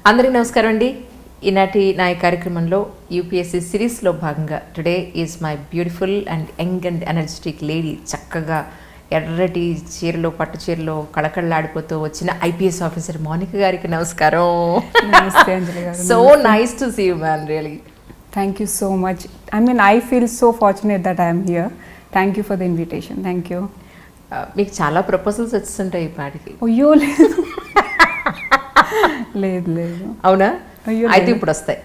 అందరికీ నమస్కారం అండి. ఈనాటి నా ఈ కార్యక్రమంలో యూపీఎస్సీ సిరీస్లో భాగంగా today is my beautiful and young and energetic lady. చక్కగా ఎర్రటి చీరలో పట్టు చీరలో కళకళలాడిపోతూ వచ్చిన ఐపీఎస్ ఆఫీసర్ మౌనిక గారికి నమస్కారం. నమస్తే అంజలి గారు. So nice to see you ma'am, really. Thank you so much. I feel so fortunate that I am here. Thank you for the invitation. Thank you. మీకు చాలా ప్రపోజల్స్ వచ్చిస్తుంటాయి ఈ పాటికి. అయ్యో లేదు లేదు లేదు. అవునా? అయ్యో అయితే ఇప్పుడు వస్తాయి.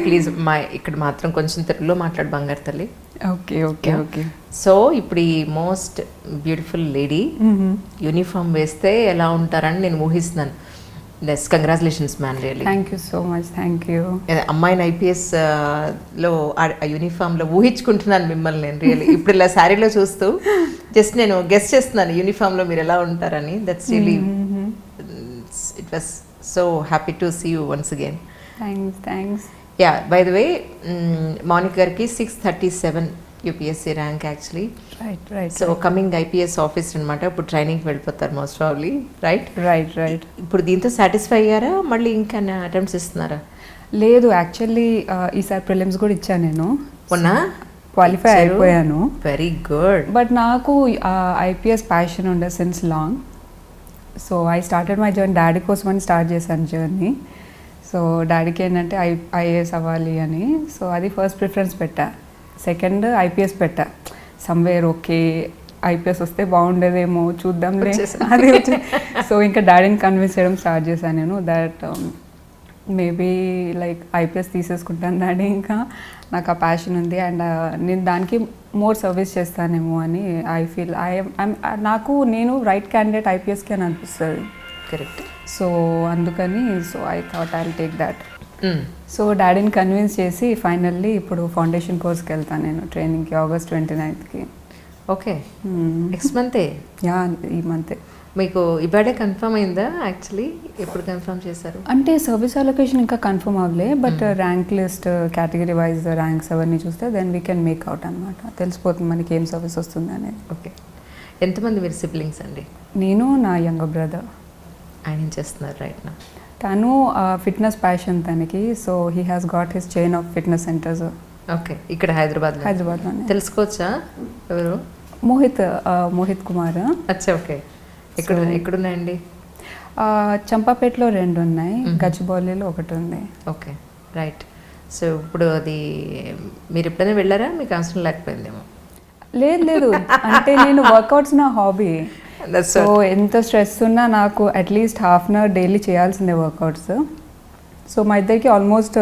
ప్లీజ్ మా ఇక్కడ మాత్రం కొంచెం తెలుగులో మాట్లాడు బంగారు తల్లి. Okay okay okay. సో ఇప్పుడు ఈ మోస్ట్ బ్యూటిఫుల్ లేడీ యూనిఫామ్ వేస్తే ఎలా ఉంటారని నేను ఊహిస్తున్నాను. Yes, congratulations man, really. Thank you so much. Thank you. అమ్మాయిని ఐపీఎస్ లో ఆ యూనిఫామ్ లో ఊహించుకుంటున్నాను మిమ్మల్ని నేను రియల్లీ. ఇప్పుడు ఇలా శారీలో చూస్తూ జస్ట్ నేను గెస్ట్ చేస్తున్నాను యూనిఫామ్ లో మీరు ఎలా ఉంటారని. That's really it was so happy to see you once again. Thanks. Yeah, by the way Mounika గారికి 637 UPSC rank actually. Right. So coming IPS officer అనమాట. ఇప్పుడు ట్రైనింగ్కి వెళ్ళిపోతారు మోస్ట్ ప్రాబ్లీ. రైట్. ఇప్పుడు దీంతో సాటిస్ఫై అయ్యారా? మళ్ళీ ఇంకా అటెంప్ట్స్ ఇస్తున్నారా? లేదు, యాక్చువల్లీ ఈసారి ప్రిలిమ్స్ కూడా ఇచ్చాను నేను. మొన్న క్వాలిఫై అయిపోయాను. Very good. బట్ నాకు ఐపీఎస్ ప్యాషన్ ఉండే since long. So I started my journey. Daddy కోసం అని స్టార్ట్ చేశాను జర్నీ. సో డాడీకి ఏంటంటే ఐఏఎస్ అవ్వాలి అని. సో అది ఫస్ట్ ప్రిఫరెన్స్ పెట్టా. సెకండ్ ఐపీఎస్ పెట్టా. సమ్వేర్ ఓకే ఐపీఎస్ వస్తే బాగుండేదేమో చూద్దాంలే అది. సో ఇంకా డాడీని కన్విన్స్ చేయడం స్టార్ట్ చేశాను నేను. దట్ మేబీ లైక్ ఐపీఎస్ తీసేసుకుంటాను డాడీ, ఇంకా నాకు ఆ ప్యాషన్ ఉంది అండ్ నేను దానికి మోర్ సర్వీస్ చేస్తానేమో అని ఐ ఫీల్. నేను రైట్ క్యాండిడేట్ ఐపీఎస్కి అని అనిపిస్తుంది. కరెక్ట్. సో అందుకని so I thought I will take that. So డాడీని కన్విన్స్ చేసి ఫైనల్లీ ఇప్పుడు ఫౌండేషన్ కోర్స్కి వెళ్తాను నేను ట్రైనింగ్కి August 29th. ఓకే, నెక్స్ట్ మంతే? యా, ఈ మంతే. మీకు ఈ బర్త్డే కన్ఫర్మ్ అయిందా? యాక్చువల్లీ ఎప్పుడు కన్ఫర్మ్ చేశారు? అంటే సర్వీస్ అలొకేషన్ ఇంకా కన్ఫర్మ్ అవ్వలే, but rank list category wise ranks అవన్నీ చూస్తే then we can make out అనమాట. తెలిసిపోతుంది మనకి ఏం సర్వీస్ వస్తుంది అనేది. ఓకే. ఎంతమంది మీరు సిబ్లింగ్స్ అండి? నేను నా యంగర్ బ్రదర్. ఆయన ఏం చేస్తున్నారు రైట్ నా? తను ఫిట్నెస్ ప్యాషన్ తనకి. So he has got his chain of fitness centres. Okay, ఇక్కడ హైదరాబాద్లోనే. తెలుసుకోవచ్చా ఎవరు? మోహిత్ కుమార్. అచ్చా, ఓకే. ఎక్కడున్నాయండి? చంపాపేటలో 2 ఉన్నాయి, గచ్చిబౌలిలో 1 ఉంది. Okay, right. సో ఇప్పుడు అది మీరు ఎప్పుడైనా వెళ్ళారా? మీకు అవసరం లేకపోయిందేమో. లేదు అంటే నేను వర్కౌట్స్ నా హాబీ. సో ఎంత స్ట్రెస్ ఉన్నా నాకు అట్లీస్ట్ ½ an hour డైలీ చేయాల్సిందే వర్కౌట్స్. సో మా ఇద్దరికి ఆల్మోస్ట్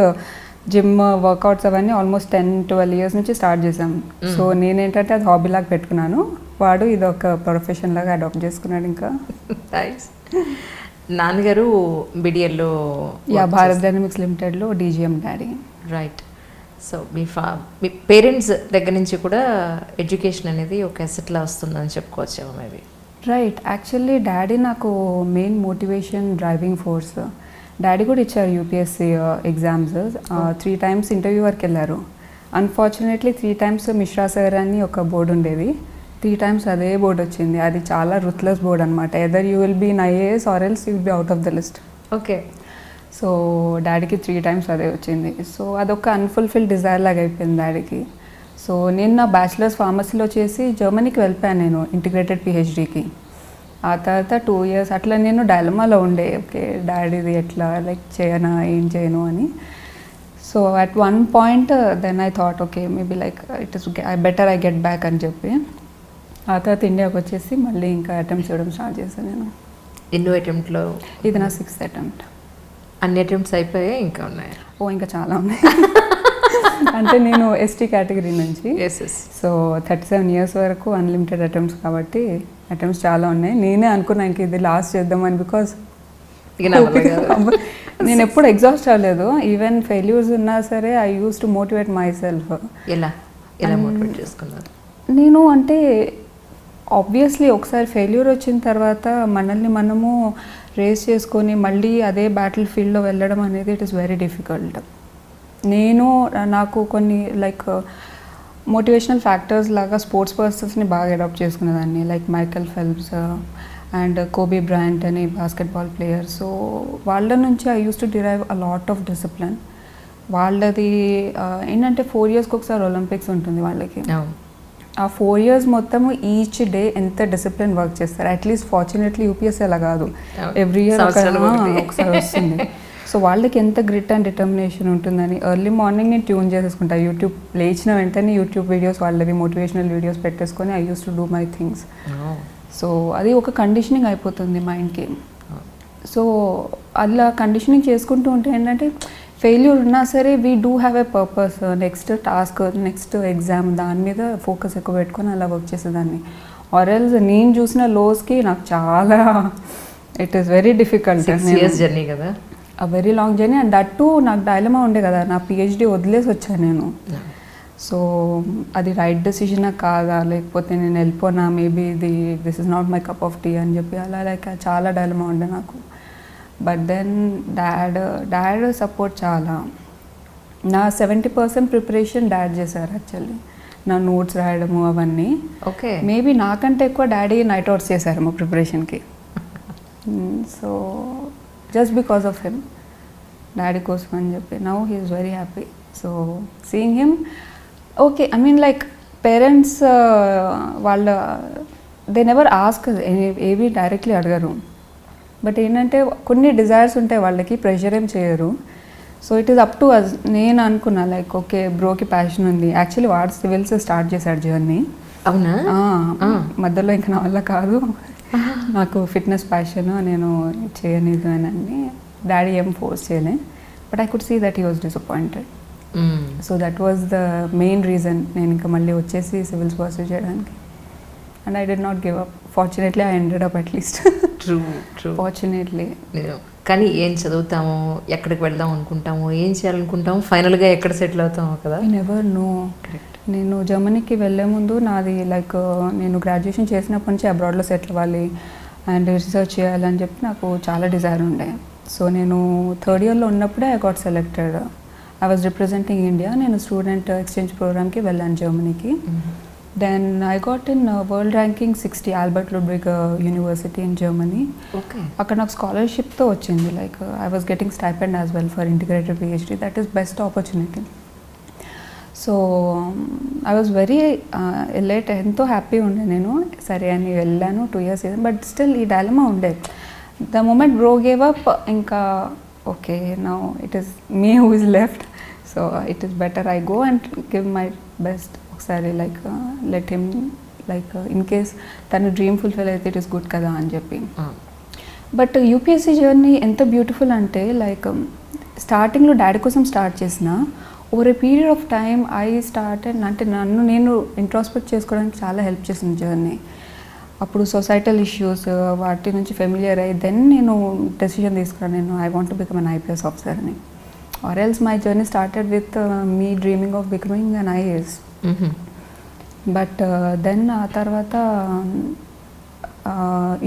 జిమ్ వర్కౌట్స్ అవన్నీ ఆల్మోస్ట్ 10-12 years నుంచి స్టార్ట్ చేసాం. సో నేనేంటంటే అది హాబీ లాగా పెట్టుకున్నాను, వాడు ఇది ఒక ప్రొఫెషన్ లాగా అడాప్ట్ చేసుకున్నాడు. ఇంకా నాన్నగారు బిడిఎల్లో భారత్ డైనమిక్స్ లిమిటెడ్లో డీజీఎం డాడీ. రైట్. సో మీ పేరెంట్స్ దగ్గర నుంచి కూడా ఎడ్యుకేషన్ అనేది ఒక అసెట్లా వస్తుందని చెప్పుకోవచ్చేమో మేబీ. రైట్. యాక్చువల్లీ డాడీ నాకు main motivation, driving force. Daddy కూడా ఇచ్చారు యూపీఎస్సీ ఎగ్జామ్స్. 3 times ఇంటర్వ్యూ వరకు వెళ్ళారు. అన్ఫార్చునేట్లీ 3 times మిశ్రా సార్ అని ఒక బోర్డు ఉండేది, 3 times అదే బోర్డు వచ్చింది. అది చాలా రుత్లెస్ బోర్డ్ అనమాట. Either you will be in IAS or else you will be out of the list. Okay. So డాడీకి 3 times అదే వచ్చింది. సో అదొక అన్ఫుల్ఫిల్డ్ డిజైర్ లాగా అయిపోయింది డాడీకి. సో నేను నా బ్యాచిలర్స్ ఫార్మసీలో చేసి జర్మనీకి వెళ్ళిపోయాను నేను ఇంటిగ్రేటెడ్ పిహెచ్డీకి. ఆ తర్వాత 2 years అట్లా నేను డైలమాలో ఉండే. ఓకే డాడీది ఎట్లా లైక్ చేయనా ఏం చేయను అని. So at one point then I thought okay maybe like it is better I get back అని చెప్పి ఆ తర్వాత ఇండియాకి వచ్చేసి మళ్ళీ ఇంకా అటెంప్ట్స్ చేయడం స్టార్ట్ చేశాను నేను. ఎన్నో అటెంప్ట్లో? ఇది నా 6th attempt. అన్ని అటెంప్ట్స్ అయిపోయాయి? ఇంకా ఉన్నాయా? ఇంకా చాలా ఉన్నాయి. అంటే నేను ఎస్టీ కేటగిరీ నుంచి. సో 37 years వరకు అన్లిమిటెడ్ అటెంప్ట్స్ కాబట్టి అటెంప్ట్స్ చాలా ఉన్నాయి. నేనే అనుకున్నా ఇంక ఇది లాస్ట్ చేద్దామని, బికాస్ నేను ఎప్పుడు ఎగ్జాస్ట్ అవ్వలేదు. ఈవెన్ ఫెయిల్యూర్స్ ఉన్నా సరే I use to motivate my self. ఎలా మోటివేట్ చేసుకున్నారు? నేను అంటే ఆబ్వియస్లీ ఒకసారి ఫెయిల్యూర్ వచ్చిన తర్వాత మనల్ని మనము రేస్ చేసుకొని మళ్ళీ అదే బ్యాటిల్ ఫీల్డ్లో వెళ్ళడం అనేది ఇట్ ఈస్ వెరీ డిఫికల్ట్. నాకు కొన్ని లైక్ మోటివేషనల్ ఫ్యాక్టర్స్ లాగా స్పోర్ట్స్ పర్సన్స్ని బాగా అడాప్ట్ చేసుకునేదాన్ని, like Michael Phelps and Kobe Bryant అని బాస్కెట్బాల్ ప్లేయర్. సో వాళ్ళ నుంచి I use to derive a lot of discipline. వాళ్ళది ఏంటంటే 4 yearsకి ఒకసారి ఒలింపిక్స్ ఉంటుంది వాళ్ళకి. ఆ 4 years మొత్తము ఈచ్ డే ఎంత డిసిప్లిన్ వర్క్ చేస్తారు. అట్లీస్ట్ ఫార్చునేట్లీ యూపీఎస్సీ అలా కాదు, ఎవ్రీ ఇయర్ ఒకసారి వస్తుంది. సో వాళ్ళకి ఎంత గ్రిట్ అండ్ డిటర్మినేషన్ ఉంటుందని ఎర్లీ మార్నింగ్ నేను ట్యూన్ చేసేసుకుంటా. యూట్యూబ్ లేచిన వెంటనే యూట్యూబ్ వీడియోస్ వాళ్ళవి మోటివేషనల్ వీడియోస్ పెట్టేసుకొని I use to do my things. So అది ఒక కండిషనింగ్ అయిపోతుంది మైండ్కి. సో అలా కండిషనింగ్ చేసుకుంటూ ఉంటే ఏంటంటే ఫెయిల్యూర్ ఉన్నా సరే we do have a purpose, next task, next exam, దాని మీద ఫోకస్ ఎక్కువ పెట్టుకొని అలా వర్క్ చేసేదాన్ని. ఆర్ఎల్స్ నేను చూసిన లోస్కి నాకు చాలా it is very difficult. 6 years journey కదా, a very long journey. And that too నాకు డైలమా ఉండే కదా, నా పిహెచ్డి వదిలేసి వచ్చాను నేను. సో అది రైట్ డెసిషనా కాదా, లేకపోతే నేను వెళ్ళిపోనా, maybe this is not my cup of tea అని చెప్పి అలా లైక్ చాలా డైలమా ఉండే నాకు. బట్ దెన్ డాడ్ సపోర్ట్ చాలా. నా 70% ప్రిపరేషన్ డాడ్ చేశారు యాక్చువల్లీ, నా నోట్స్ రాయడము అవన్నీ. ఓకే, మేబీ నాకంటే ఎక్కువ డాడీ నైట్ అవుట్స్ చేశారు మా ప్రిపరేషన్కి. So just because of him, daddy కోసం అని చెప్పి now he is very happy. So seeing him okay, I mean like parents వాళ్ళ దే నెవర్ ఆస్క్, ఏవి డైరెక్ట్లీ అడగరు. బట్ ఏంటంటే కొన్ని డిజైర్స్ ఉంటాయి వాళ్ళకి, ప్రెషర్ ఏం చేయరు. So it is up to us. నేను అనుకున్నా లైక్ ఓకే బ్రోకి ప్యాషన్ ఉంది. యాక్చువల్లీ వాడు సివిల్స్ స్టార్ట్ చేశాడు జర్నీ. అవునా? మధ్యలో ఇంకా నా వల్ల కాదు, నాకు ఫిట్నెస్ ప్యాషన్, నేను చేయనిదు అని అన్ని డాడీ ఏం ఫోర్స్ చేయలే. But I could see that he was disappointed. So that was the main reason నేను ఇంకా మళ్ళీ వచ్చేసి సివిల్స్ పర్సూ చేయడానికి. And I did not give up. Fortunately I ended up at least. True. Fortunately. కానీ ఏం చదువుతాము, ఎక్కడికి వెళ్దాం అనుకుంటాము, ఏం చేయాలనుకుంటాము, ఫైనల్గా ఎక్కడ సెటిల్ అవుతాము కదా. I never know. నేను జర్మనీకి వెళ్ళే ముందు నాది లైక్ నేను గ్రాడ్యుయేషన్ చేసినప్పటి నుంచి అబ్రాడ్లో సెటిల్ అవ్వాలి అండ్ రీసెర్చ్ చేయాలని చెప్పి నాకు చాలా డిజైర్ ఉండే. సో నేను 3rd yearలో ఉన్నప్పుడే I got selected. I was representing India. నేను స్టూడెంట్ ఎక్స్చేంజ్ ప్రోగ్రామ్కి వెళ్ళాను జర్మనీకి. Then I got in world ranking 60 Albert Ludwig university in Germany. అక్కడ నాకు స్కాలర్షిప్తో వచ్చింది. Like I was getting stipend as well for integrated PhD. That is best opportunity. So I was very elite, ఎంతో happy ఉండే నేను. సరే అని వెళ్ళాను, 2 years. బట్ స్టిల్ ఈ డైలమా ఉండే. The moment bro gave up, ఇంకా okay now it is me who is left. So it is better I go and give my best. ఒకసారి like let him, like in case తన dream fulfil అయితే it is good కదా అని చెప్పి. But UPSC journey ఎంత beautiful అంటే like స్టార్టింగ్లో daddy కోసం స్టార్ట్ చేసిన over a period of time I started, అంటే నన్ను నేను ఇంట్రాస్పెక్ట్ చేసుకోవడానికి చాలా హెల్ప్ చేసింది జర్నీ. అప్పుడు సొసైటల్ ఇష్యూస్ వాటి నుంచి ఫెమిలియర్ అయ్యి దెన్ నేను డెసిషన్ తీసుకున్నాను, నేను I want to become an IPS officer అని. Or else my journey started with me dreaming of becoming an IAS. But then ఆ తర్వాత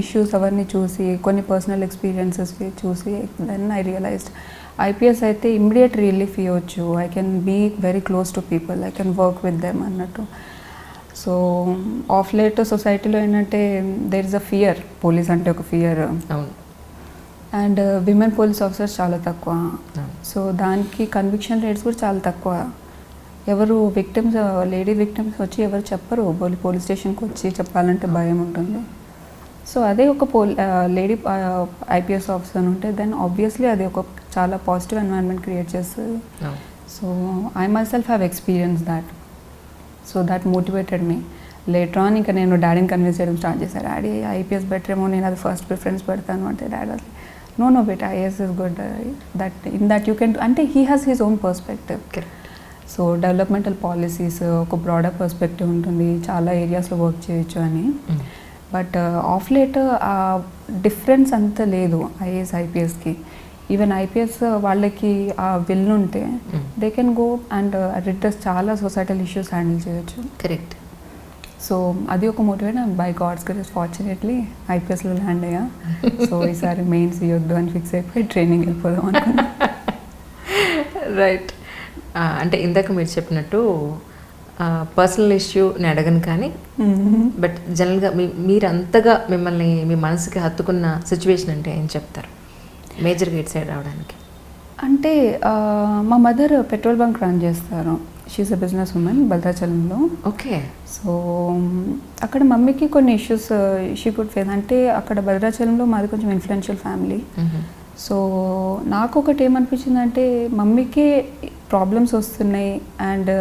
ఇష్యూస్ అవన్నీ చూసి కొన్ని పర్సనల్ ఎక్స్పీరియన్సెస్ చూసి దెన్ ఐ రియలైజ్డ్ IPS అయితే ఇమ్మీడియట్ రిలీఫ్ ఇవ్వచ్చు. I can be very close to people, I can work with them అన్నట్టు. So of late సొసైటీలో ఏంటంటే there is a fear, police అంటే ఒక fear. And women police officers చాలా తక్కువ. So దానికి కన్విక్షన్ రేట్స్ కూడా చాలా తక్కువ. ఎవరు విక్టిమ్స్, లేడీ విక్టిమ్స్ వచ్చి ఎవరు చెప్పరు, పోలీస్ స్టేషన్కి వచ్చి చెప్పాలంటే భయం ఉంటుంది. సో అదే ఒక లేడీ IPS ఆఫీసర్ ఉంటే దెన్ ఆబ్వియస్లీ అది ఒక చాలా పాజిటివ్ ఎన్వైరన్మెంట్ క్రియేట్ చేస్తుంది. So I my self have experience that. So that motivated me. Later on ఇంకా నేను డాడీని కన్విన్స్ చేయడం స్టార్ట్ చేశాను. డాడీ IPS బెటర్ ఏమో, నేను అది ఫస్ట్ ప్రిఫరెన్స్ పెడతాను అంటే డాడీ అది no but IAS is good, that in that you can, అంటే he has his own perspective. So developmental policies ఒక బ్రాడర్ పర్స్పెక్టివ్ ఉంటుంది, చాలా ఏరియాస్లో వర్క్ చేయొచ్చు అని. బట్ ఆఫ్ లేట్ ఆ డిఫరెన్స్ అంత లేదు IAS IPSకి. ఈవెన్ IPS వాళ్ళకి ఆ విల్ ఉంటే దే కెన్ గో అండ్ రిటర్స్ చాలా సొసైటల్ ఇష్యూస్ హ్యాండిల్ చేయొచ్చు. కరెక్ట్. సో అది ఒక motivate. By God's grace fortunately IPSలో ల్యాండ్ అయ్యా. సో ఈసారి మెయిన్స్ ఇవ్వద్దు అని ఫిక్స్ అయిపోయి ట్రైనింగ్ వెళ్ళిపోదాం అనుకున్నా. రైట్. అంటే ఇందాక మీరు చెప్పినట్టు పర్సనల్ ఇష్యూ నేను అడగను కానీ బట్ జనరల్గా మీరు అంతగా మిమ్మల్ని మీ మనసుకి హత్తుకున్న సిచ్యువేషన్ అంటే ఏం చెప్తారు మేజర్గా ఇటు సైడ్ రావడానికి? అంటే మా మదర్ పెట్రోల్ బంక్ రన్ చేస్తారు. షీఈస్ అ బిజినెస్ ఉమెన్ భద్రాచలంలో. ఓకే. సో అక్కడ మమ్మీకి కొన్ని ఇష్యూస్ షీ కుడ్ ఫేస్. అంటే అక్కడ భద్రాచలంలో మాది కొంచెం ఇన్ఫ్లుయెన్షియల్ ఫ్యామిలీ. సో నాకు ఒకటి ఏమనిపించిందంటే మమ్మీకి ప్రాబ్లమ్స్ వస్తున్నాయి అండ్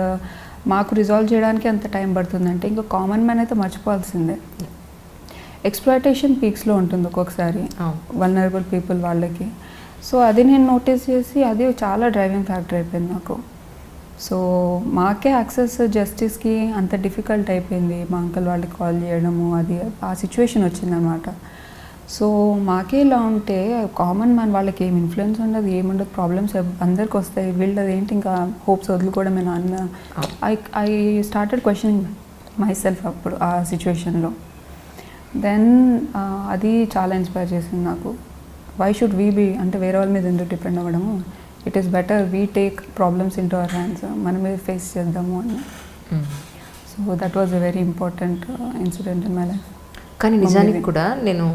మాకు రిజాల్వ్ చేయడానికి అంత టైం పడుతుందంటే ఇంకా కామన్ మ్యాన్ అయితే మర్చిపోవాల్సిందే. ఎక్స్ప్లాయిటేషన్ పీక్స్లో ఉంటుంది ఒక్కొక్కసారి వల్నరబుల్ పీపుల్ వాళ్ళకి. సో అది నేను నోటీస్ చేసి అది చాలా డ్రైవింగ్ ఫ్యాక్టర్ అయిపోయింది నాకు. సో మాకే యాక్సెస్ జస్టిస్కి అంత డిఫికల్ట్ అయిపోయింది. మా అంకుల్ వాళ్ళకి కాల్ చేయడము అది ఆ సిచ్యువేషన్ వచ్చిందనమాట. సో మాకే ఇలా ఉంటే కామన్ మ్యాన్ వాళ్ళకి ఏం ఇన్ఫ్లుయెన్స్ ఉండదు, ఏముండదు, ప్రాబ్లమ్స్ అందరికి వస్తాయి. వీళ్ళది ఏంటి ఇంకా హోప్స్ వదులుకోవడమేనా అన్న I started questioning my self అప్పుడు ఆ సిచ్యువేషన్లో. దెన్ అది చాలా ఇన్స్పైర్ చేసింది నాకు. వై షుడ్ వీ బీ అంటే వేరే వాళ్ళ మీద ఎందుకు డిపెండ్ అవ్వడము, it is better we take problems in to our hands, మన మీద ఫేస్ చేద్దాము అని. So that was a very important incident in my life. కానీ నిజానికి కూడా నేను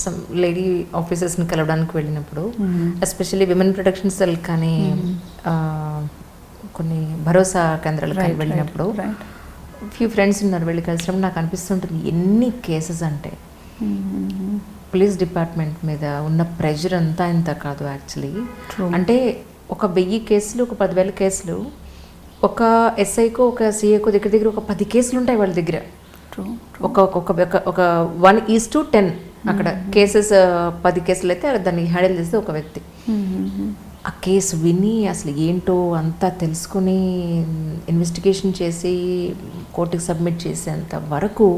సమ్ లేడీ ఆఫీసర్స్ని కలవడానికి వెళ్ళినప్పుడు ఎస్పెషల్లీ విమెన్ ప్రొటెక్షన్ సెల్ కానీ కొన్ని భరోసా కేంద్రాలు కానీ వెళ్ళినప్పుడు ఫ్యూ ఫ్రెండ్స్ ఉన్నారు, వెళ్ళి కలిసినప్పుడు నాకు అనిపిస్తుంటుంది ఎన్ని కేసెస్ అంటే పోలీస్ డిపార్ట్మెంట్ మీద ఉన్న ప్రెషర్ అంతా ఇంత కాదు యాక్చువల్లీ. అంటే ఒక 1000 కేసులు, ఒక 10,000 కేసులు, ఒక ఎస్ఐకో ఒక సిఐకో దగ్గర ఒక 10 కేసులు ఉంటాయి వాళ్ళ దగ్గర. ఒక 1:10 అక్కడ కేసెస్ 10 కేసులు అయితే దాన్ని హ్యాండిల్ చేస్తే ఒక వ్యక్తి. ఆ కేసు విని అసలు ఏంటో అంతా తెలుసుకుని ఇన్వెస్టిగేషన్ చేసి కోర్టుకి సబ్మిట్ చేసేంత వరకు.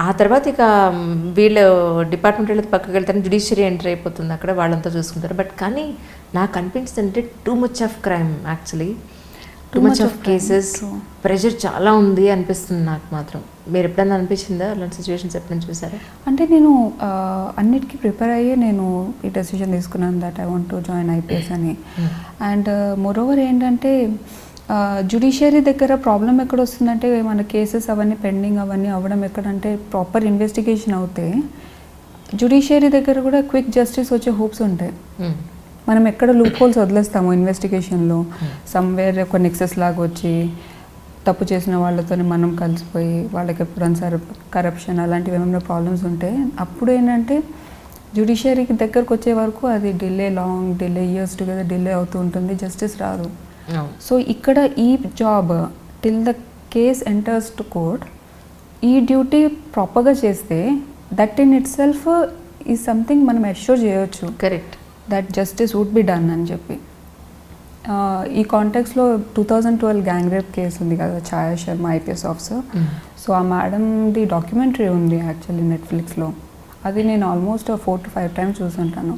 ఆ తర్వాత ఇక వీళ్ళు డిపార్ట్మెంట్ వెళ్ళి పక్కకి వెళ్తారు, జ్యుడిషియరీ ఎంటర్ అయిపోతుంది, అక్కడ వాళ్ళంతా చూసుకుంటారు. బట్ కానీ నాకు అనిపించింది అంటే too much of crime actually, too much of cases, pressure చాలా ఉంది అనిపిస్తుంది నాకు మాత్రం. మీరు ఎప్పుడైనా అనిపించిందా అలాంటి సిచ్యువేషన్స్ ఎప్పుడైనా చూసారా? అంటే నేను అన్నిటికీ ప్రిపేర్ అయ్యి నేను ఈ డెసిషన్ తీసుకున్నాను that I want to join IPS అని. అండ్ మోరోవర్ ఏంటంటే జ్యుడిషియరీ దగ్గర ప్రాబ్లం ఎక్కడ వస్తుందంటే మన కేసెస్ అవన్నీ పెండింగ్ అవన్నీ అవ్వడం ఎక్కడంటే ప్రాపర్ ఇన్వెస్టిగేషన్ అవుతే జ్యుడిషియరీ దగ్గర కూడా క్విక్ జస్టిస్ వచ్చే హోప్స్ ఉంటాయి. మనం ఎక్కడ లూప్ హోల్స్ వదిలేస్తాము ఇన్వెస్టిగేషన్లో, సమ్వేర్ ఒక నెక్సెస్ లాగా వచ్చి తప్పు చేసిన వాళ్ళతో మనం కలిసిపోయి వాళ్ళకి ఎప్పుడైనా కరప్షన్ అలాంటివి ఏమైనా ప్రాబ్లమ్స్ ఉంటే అప్పుడు ఏంటంటే జ్యుడిషియరీకి దగ్గరకు వచ్చే వరకు అది long delay years together delay అవుతూ ఉంటుంది, జస్టిస్ రాదు. సో ఇక్కడ ఈ job till the case enters to court ఈ డ్యూటీ ప్రాపర్గా చేస్తే దట్ ఇన్ ఇట్ సెల్ఫ్ ఈ సంథింగ్ మనం అష్యూర్ చేయొచ్చు. Correct. That justice would be done అని చెప్పి. ఈ కాంటెక్స్లో 2012 గ్యాంగ్ రేప్ కేసు ఉంది కదా, ఛాయా శర్మ ఐపీఎస్ ఆఫీసర్. సో ఆ మేడంది డాక్యుమెంటరీ ఉంది యాక్చువల్లీ నెట్ఫ్లిక్స్లో. అది నేను ఆల్మోస్ట్ 4 to 5 times చూసుంటాను.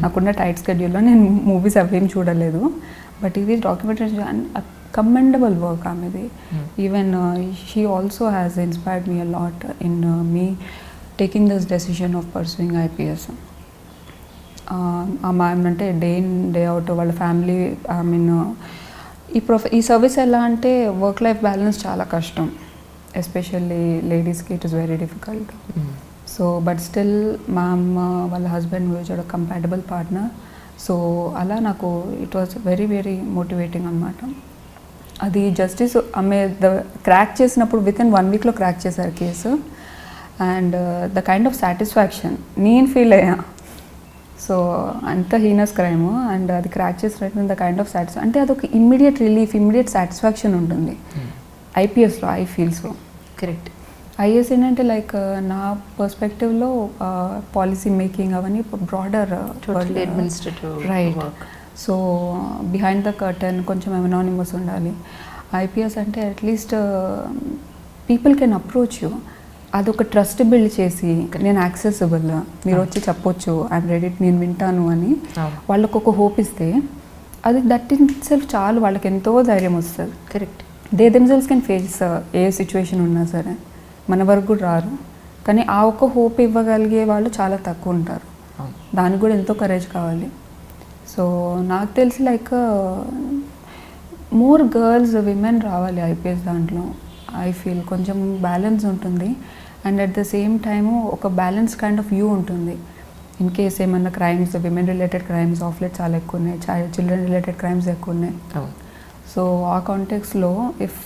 నాకున్న టైట్ స్కెడ్యూల్లో నేను మూవీస్ అవేం చూడలేదు. బట్ ఇది డాక్యుమెంటరీ కమెండబుల్ వర్క్ ఆమెది. Even she also has inspired me a lot in me taking this decision of pursuing IPS. ఆ మ్యామ్ అంటే డే ఇన్ డే అవుట్ వాళ్ళ ఫ్యామిలీ ఈ సర్వీస్ ఎలా అంటే వర్క్ లైఫ్ బ్యాలెన్స్ చాలా కష్టం, ఎస్పెషల్లీ లేడీస్కి it is very difficult. So but still ma'am వాళ్ళ హస్బెండ్ వచ్చాడు కంపాటబుల్ పార్ట్నర్. సో అలా నాకు it was very very motivating అనమాట. అది జస్టిస్ ఆమె క్రాక్ చేసినప్పుడు వితిన్ 1 weekలో క్రాక్ చేశారు case. And the kind of satisfaction నేను ఫీల్ అయ్యా. సో అంత హీనస్ క్రైమ్ అండ్ అది క్రాక్ చేసినట్టు ద కైండ్ ఆఫ్ సాటిస్ఫాక్షన్ అంటే అదొక ఇమ్మీడియట్ రిలీఫ్, ఇమ్మీడియట్ సాటిస్ఫాక్షన్ ఉంటుంది ఐపీఎస్లో. I feel so. Correct. IAS ఏంటంటే లైక్ నా పర్స్పెక్టివ్లో పాలసీ మేకింగ్ అవన్నీ broader right. So behind the curtain కొంచెం ఎనానిమస్ ఉండాలి. ఐపీఎస్ అంటే at least people can approach you, అదొక ట్రస్ట్ బిల్డ్ చేసి నేను యాక్సెసిబుల్, మీరు వచ్చి చెప్పొచ్చు ఐఎమ్ రెడీ, నేను వింటాను అని వాళ్ళకు ఒక హోప్ ఇస్తే అది దట్ ఇన్ సెల్ఫ్ చాలు, వాళ్ళకి ఎంతో ధైర్యం వస్తుంది. Correct. They themselves can face A situation ఉన్నా సరే, మన వరకు కూడా రారు. కానీ ఆ ఒక్క హోప్ ఇవ్వగలిగే వాళ్ళు చాలా తక్కువ ఉంటారు, దానికి కూడా ఎంతో కరేజ్ కావాలి. సో నాకు తెలిసి లైక్ మోర్ గర్ల్స్ విమెన్ రావాలి ఐపీఎస్ దాంట్లో. ఐ ఫీల్ కొంచెం బ్యాలెన్స్ ఉంటుంది and at the same time ఒక బ్యాలెన్స్ కైండ్ ఆఫ్ వ్యూ ఉంటుంది. ఇన్ కేస్ ఏమన్నా crimes, women related crimes of late చాలా ఎక్కువ ఉన్నాయి, చిల్డ్రన్ రిలేటెడ్ క్రైమ్స్ ఎక్కువ ఉన్నాయి. సో ఆ కాంటెక్స్లో if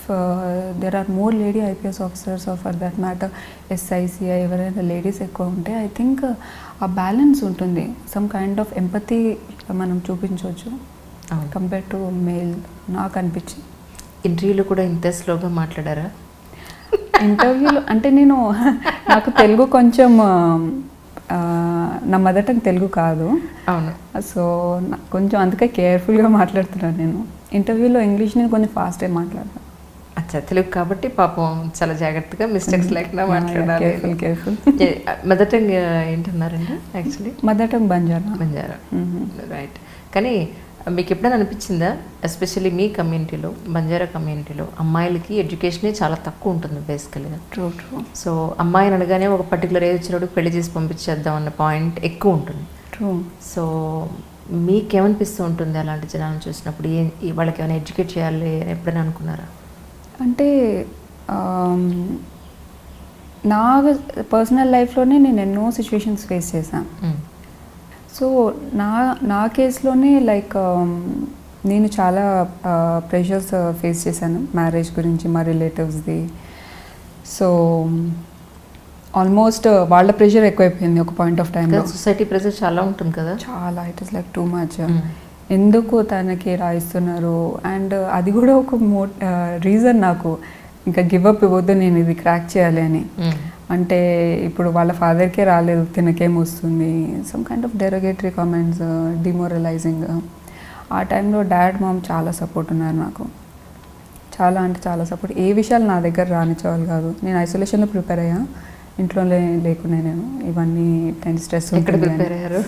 there are more lady IPS officers are for that matter SI CI ఎవరైనా లేడీస్ ఎక్కువ ఉంటే ఐ థింక్ ఆ బ్యాలెన్స్ ఉంటుంది. సమ్ కైండ్ ఆఫ్ ఎంపతి మనం చూపించవచ్చు కంపేర్ టు మేల్ నాకు అనిపించింది. ఇంటర్వ్యూలో కూడా ఇంత స్లోగా మాట్లాడారా? ఇంటర్వ్యూలో అంటే నాకు తెలుగు కొంచెం నా మదర్ టంగ్ తెలుగు కాదు. అవును. సో కొంచెం అందుకే కేర్ఫుల్గా మాట్లాడుతున్నాను నేను. ఇంటర్వ్యూలో ఇంగ్లీష్ నేను కొంచెం ఫాస్ట్గా మాట్లాడతాను. అచ్చా, తెలుగు కాబట్టి పాపం చాలా జాగ్రత్తగా మిస్టేక్స్ లేకుండా మాట్లాడాలి. కేర్ఫుల్. మదర్ టంగ్ ఏంటన్నారండి? Actually mother tongue Banjara. Right. కానీ మీకు ఎప్పుడైనా అనిపించిందా, ఎస్పెషల్లీ మీ కమ్యూనిటీలో, బంజారా కమ్యూనిటీలో అమ్మాయిలకి ఎడ్యుకేషనే చాలా తక్కువ ఉంటుంది బేసికల్గా? ట్రూ. సో అమ్మాయిని అనగానే ఒక పర్టికులర్ ఏజ్ వచ్చినప్పుడు పెళ్లి చేసి పంపించేద్దాం అన్న పాయింట్ ఎక్కువ ఉంటుంది. ట్రూ. సో మీకేమనిపిస్తూ ఉంటుంది అలాంటి జనాలను చూసినప్పుడు? వాళ్ళకి ఏమైనా ఎడ్యుకేట్ చేయాలి అని ఎప్పుడైనా అనుకున్నారా? అంటే నా పర్సనల్ లైఫ్లోనే నేను ఎన్నో సిచ్యువేషన్స్ ఫేస్ చేశాను. సో నా కేసులోనే లైక్ నేను చాలా ప్రెషర్స్ ఫేస్ చేశాను మ్యారేజ్ గురించి, మా రిలేటివ్స్ది. సో ఆల్మోస్ట్ వాళ్ళ ప్రెషర్ ఎక్కువైపోయింది ఒక పాయింట్ ఆఫ్ టైంలో. సొసైటీ ప్రెషర్ చాలా ఉంటుంది కదా. చాలా, it is like too much. ఎందుకు తనకి రాయిస్తున్నారు అండ్ అది కూడా ఒక రీజన్ నాకు ఇంకా గివప్ ఇవ్వద్దు, నేను ఇది క్రాక్ చేయాలి అని. అంటే ఇప్పుడు వాళ్ళ ఫాదర్కే రాలేదు, తినకేం వస్తుంది, some kind of derogatory comments, demoralizing. ఆ టైంలో డాడ్ మామ్ చాలా సపోర్ట్ ఉన్నారు నాకు, చాలా అంటే చాలా సపోర్ట్. ఏ విషయాలు నా దగ్గర రానిచ్చేవాళ్ళు కాదు. నేను ఐసోలేషన్లో ప్రిపేర్ అయ్యా, ఇంట్లో లేకునే నేను ఇవన్నీ స్ట్రెస్. ఎక్కడ ప్రిపేర్ అయ్యారు?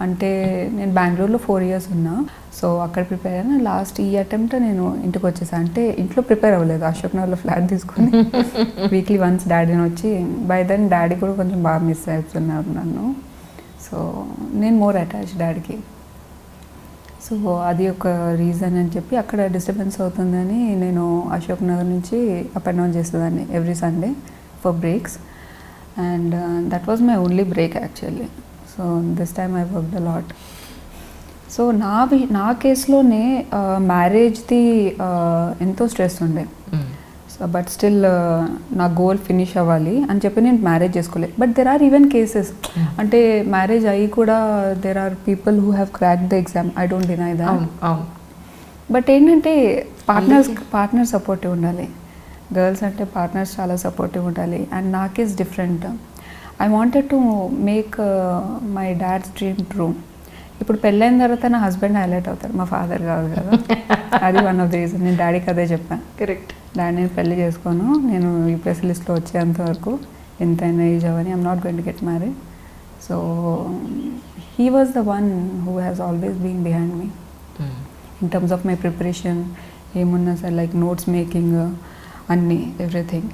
అంటే నేను బెంగళూరులో 4 years ఉన్నా. సో అక్కడ ప్రిపేర్ అయ్యాను. లాస్ట్ ఈ అటెంప్ట్ నేను ఇంటికి వచ్చేసాను. అంటే ఇంట్లో ప్రిపేర్ అవ్వలేదు, అశోక్ నగర్లో ఫ్లాట్ తీసుకొని వీక్లీ వన్స్ డాడీని వచ్చి, బై దెన్ డాడీ కూడా కొంచెం బాగా మిస్ అవుతున్నారు నన్ను. సో నేను మోర్ అటాచ్ డాడీకి. సో అది ఒక రీజన్ అని చెప్పి అక్కడ డిస్టర్బెన్స్ అవుతుందని నేను అశోక్ నగర్ నుంచి అప్ అండ్ డౌన్ చేసేదాన్ని every Sunday for breaks. And that was my only break actually. So this time I worked a lot. So నా కేసులోనే మ్యారేజ్ది ఎంతో స్ట్రెస్ ఉండే. సో బట్ స్టిల్ నా గోల్ ఫినిష్ అవ్వాలి అని చెప్పి నేను మ్యారేజ్ చేసుకోలేదు. But there are even cases, అంటే మ్యారేజ్ అయ్యి కూడా there are people who have crack the exam. I don't deny that. But ఏంటంటే పార్ట్నర్ సపోర్టివ్ ఉండాలి. గర్ల్స్ అంటే పార్ట్నర్స్ చాలా సపోర్టివ్ ఉండాలి. అండ్ నా case different. I wanted to make my dad's dream true. ఇప్పుడు పెళ్ళైన తర్వాత నా హస్బెండ్ హైలైట్ అవుతారు, మా ఫాదర్ కాదు కదా. అది వన్ ఆఫ్ ద రీజన్. నేను డాడీకి అదే చెప్పాను. కరెక్ట్. డాడీ నేను పెళ్లి చేసుకోను, నేను యూపీఎస్ లిస్ట్లో వచ్చేంత వరకు ఎంతైనా ఏజ్ అవని, I'm not going to get married. So he was the one who has always been behind me in terms of my preparation. ఏమున్నా సార్ లైక్ నోట్స్ మేకింగ్ అన్నీ, everything.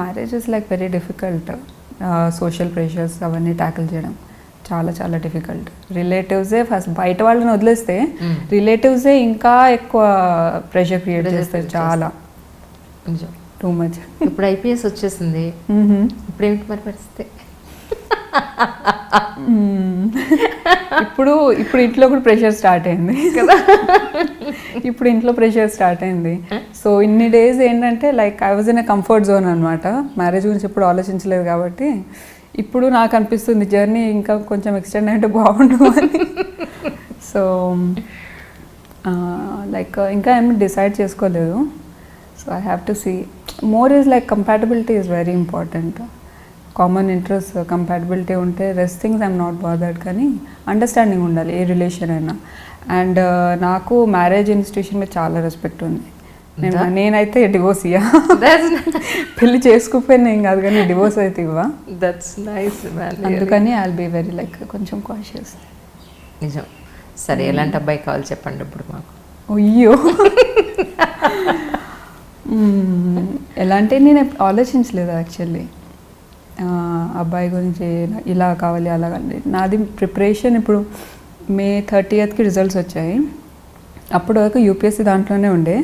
Marriage is like very difficult. Social pressures అవన్నీ tackle చేయడం చాలా చాలా difficult. రిలేటివ్సే first, బయట వాళ్ళని వదిలేస్తే రిలేటివ్సే ఇంకా ఎక్కువ ప్రెషర్ క్రియేట్ చేస్తారు, చాలా టూ మచ్. ఇప్పుడు ఐపీఎస్ వచ్చేసింది, ఇప్పుడు ఏమిటి మరి పరిస్థితి? ఇప్పుడు ఇంట్లో కూడా ప్రెషర్ స్టార్ట్ అయింది కదా. ఇప్పుడు ఇంట్లో ప్రెషర్ స్టార్ట్ అయింది. సో ఇన్ని డేస్ ఏంటంటే like I was in a comfort zone అనమాట. మ్యారేజ్ గురించి ఎప్పుడు ఆలోచించలేదు కాబట్టి ఇప్పుడు నాకు అనిపిస్తుంది జర్నీ ఇంకా కొంచెం ఎక్స్టెండ్ అంటే బాగుండు అని. సో లైక్ ఇంకా ఏమి డిసైడ్ చేసుకోలేదు. So I have to see. More is like compatibility is very important. Common interest compatibility ఉంటే rest things I'm not bothered, కానీ అండర్స్టాండింగ్ ఉండాలి ఏ రిలేషన్ అయినా. అండ్ నాకు మ్యారేజ్ ఇన్స్టిట్యూషన్ మీద చాలా రెస్పెక్ట్ ఉంది. నేనైతే డివోర్స్ ఇయ్యా, పెళ్లి చేసుకుపోయినా ఏం కాదు, కానీ డివోర్స్ అయితే ఇవ్వ. That's nice. అందుకని ఐల్ బీ వెరీ లైక్ కొంచెం కాషియస్. నిజం. సరే, ఎలాంటి అబ్బాయి కావాలి చెప్పండి ఇప్పుడు మాకు. అయ్యో, ఎలా అంటే నేను ఆలోచించలేదు యాక్చువల్లీ అబ్బాయి గురించి ఇలా కావాలి అలా కావాలి. నాది ప్రిపరేషన్ ఇప్పుడు May 30th రిజల్ట్స్ వచ్చాయి. అప్పటి వరకు యూపీఎస్సీ దాంట్లోనే ఉండే.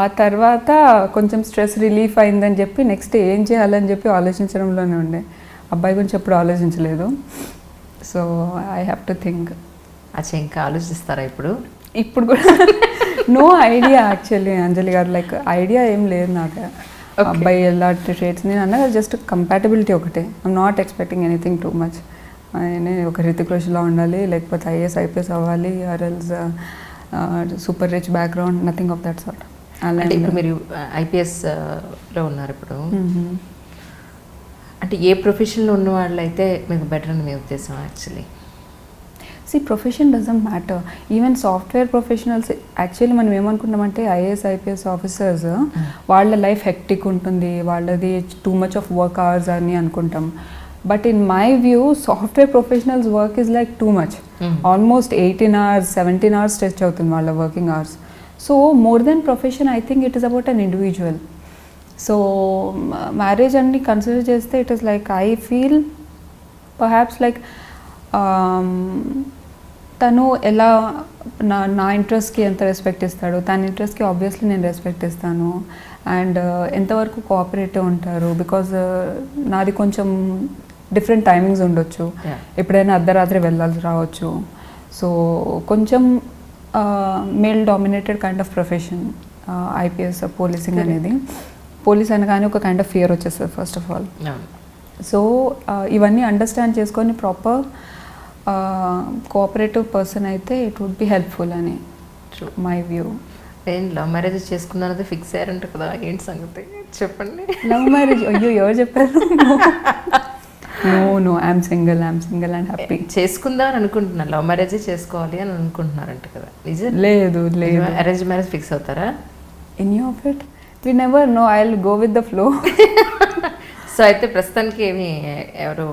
ఆ తర్వాత కొంచెం స్ట్రెస్ రిలీఫ్ అయిందని చెప్పి నెక్స్ట్ ఏం చేయాలని చెప్పి ఆలోచించడంలోనే ఉండే. అబ్బాయి గురించి ఎప్పుడు ఆలోచించలేదు. So I have to think. అచ్చా, ఇంకా ఆలోచిస్తారా ఇప్పుడు? ఇప్పుడు కూడా నో ఐడియా యాక్చువల్లీ అంజలి గారు, లైక్ ఐడియా ఏం లేదు నాకు. అబ్బాయి ఎలాంటి ట్రేట్స్, నేను అన్నా జస్ట్ కంపాటబిలిటీ ఒకటే. I'm not expecting anything too much. ఆయన ఒక హృతిక్ రోషన్లా ఉండాలి, లేకపోతే ఐఏఎస్ ఐపీఎస్ అవ్వాలి, or else super rich background, nothing of that sort. అంటే ఇప్పుడు మీరు ఐపీఎస్లో ఉన్నారు ఇప్పుడు, అంటే ఏ ప్రొఫెషన్లో ఉన్న వాళ్ళు అయితే మీకు బెటర్ అని మీ ఉద్దేశం? Actually profession doesn't matter. Even software professionals actually మనం ఏమనుకుంటామంటే ఐఏఎస్ ఐపీఎస్ ఆఫీసర్స్ వాళ్ళ లైఫ్ హెక్టిక్ ఉంటుంది, వాళ్ళది too much of work hours అని అనుకుంటాం. But in my view software professionals work is like too much. Almost 18 hours 17 hours stretch అవుతుంది వాళ్ళ working hours. So more than profession I think it is about an individual. So marriage అన్ని consider చేస్తే it is like I feel perhaps like తను ఎలా నా ఇంట్రెస్ట్కి ఎంత respect ఇస్తాడు, తన ఇంట్రెస్ట్కి ఆబ్వియస్లీ నేను రెస్పెక్ట్ ఇస్తాను. అండ్ ఎంతవరకు కోఆపరేటివ్ ఉంటారు, బికాజ్ నాది కొంచెం డిఫరెంట్ టైమింగ్స్ ఉండొచ్చు, ఎప్పుడైనా అర్ధరాత్రి వెళ్ళాల్సి రావచ్చు. సో కొంచెం male dominated kind of profession IPS policing అనేది. పోలీస్ అనగానే ఒక కైండ్ ఆఫ్ ఫియర్ వచ్చేస్తుంది ఫస్ట్ ఆఫ్ ఆల్. సో ఇవన్నీ అండర్స్టాండ్ చేసుకొని ప్రాపర్ కోఆపరేటివ్ పర్సన్ అయితే ఇట్ వుడ్ బి హెల్ప్ఫుల్ అని మై వ్యూ. నేను లవ్ మ్యారేజ్ చేసుకున్నది ఫిక్స్ అయ్యారంట కదా, ఏంటి సంగతి చెప్పండి? లవ్ మ్యారేజ్ అయ్యో ఎవరు చెప్పారు? No I'm single and happy. చేసుకుందాం అని అనుకుంటున్నాను, లవ్ మ్యారేజ్ చేసుకోవాలి అని అనుకుంటున్నారంట కదా, నిజం? లేదు అరేంజ్ మ్యారేజ్ ఫిక్స్ అవుతారా? Any of it we never know, I will go with the flow. So అయితే ప్రస్తుతానికి ఏమి ఎవరు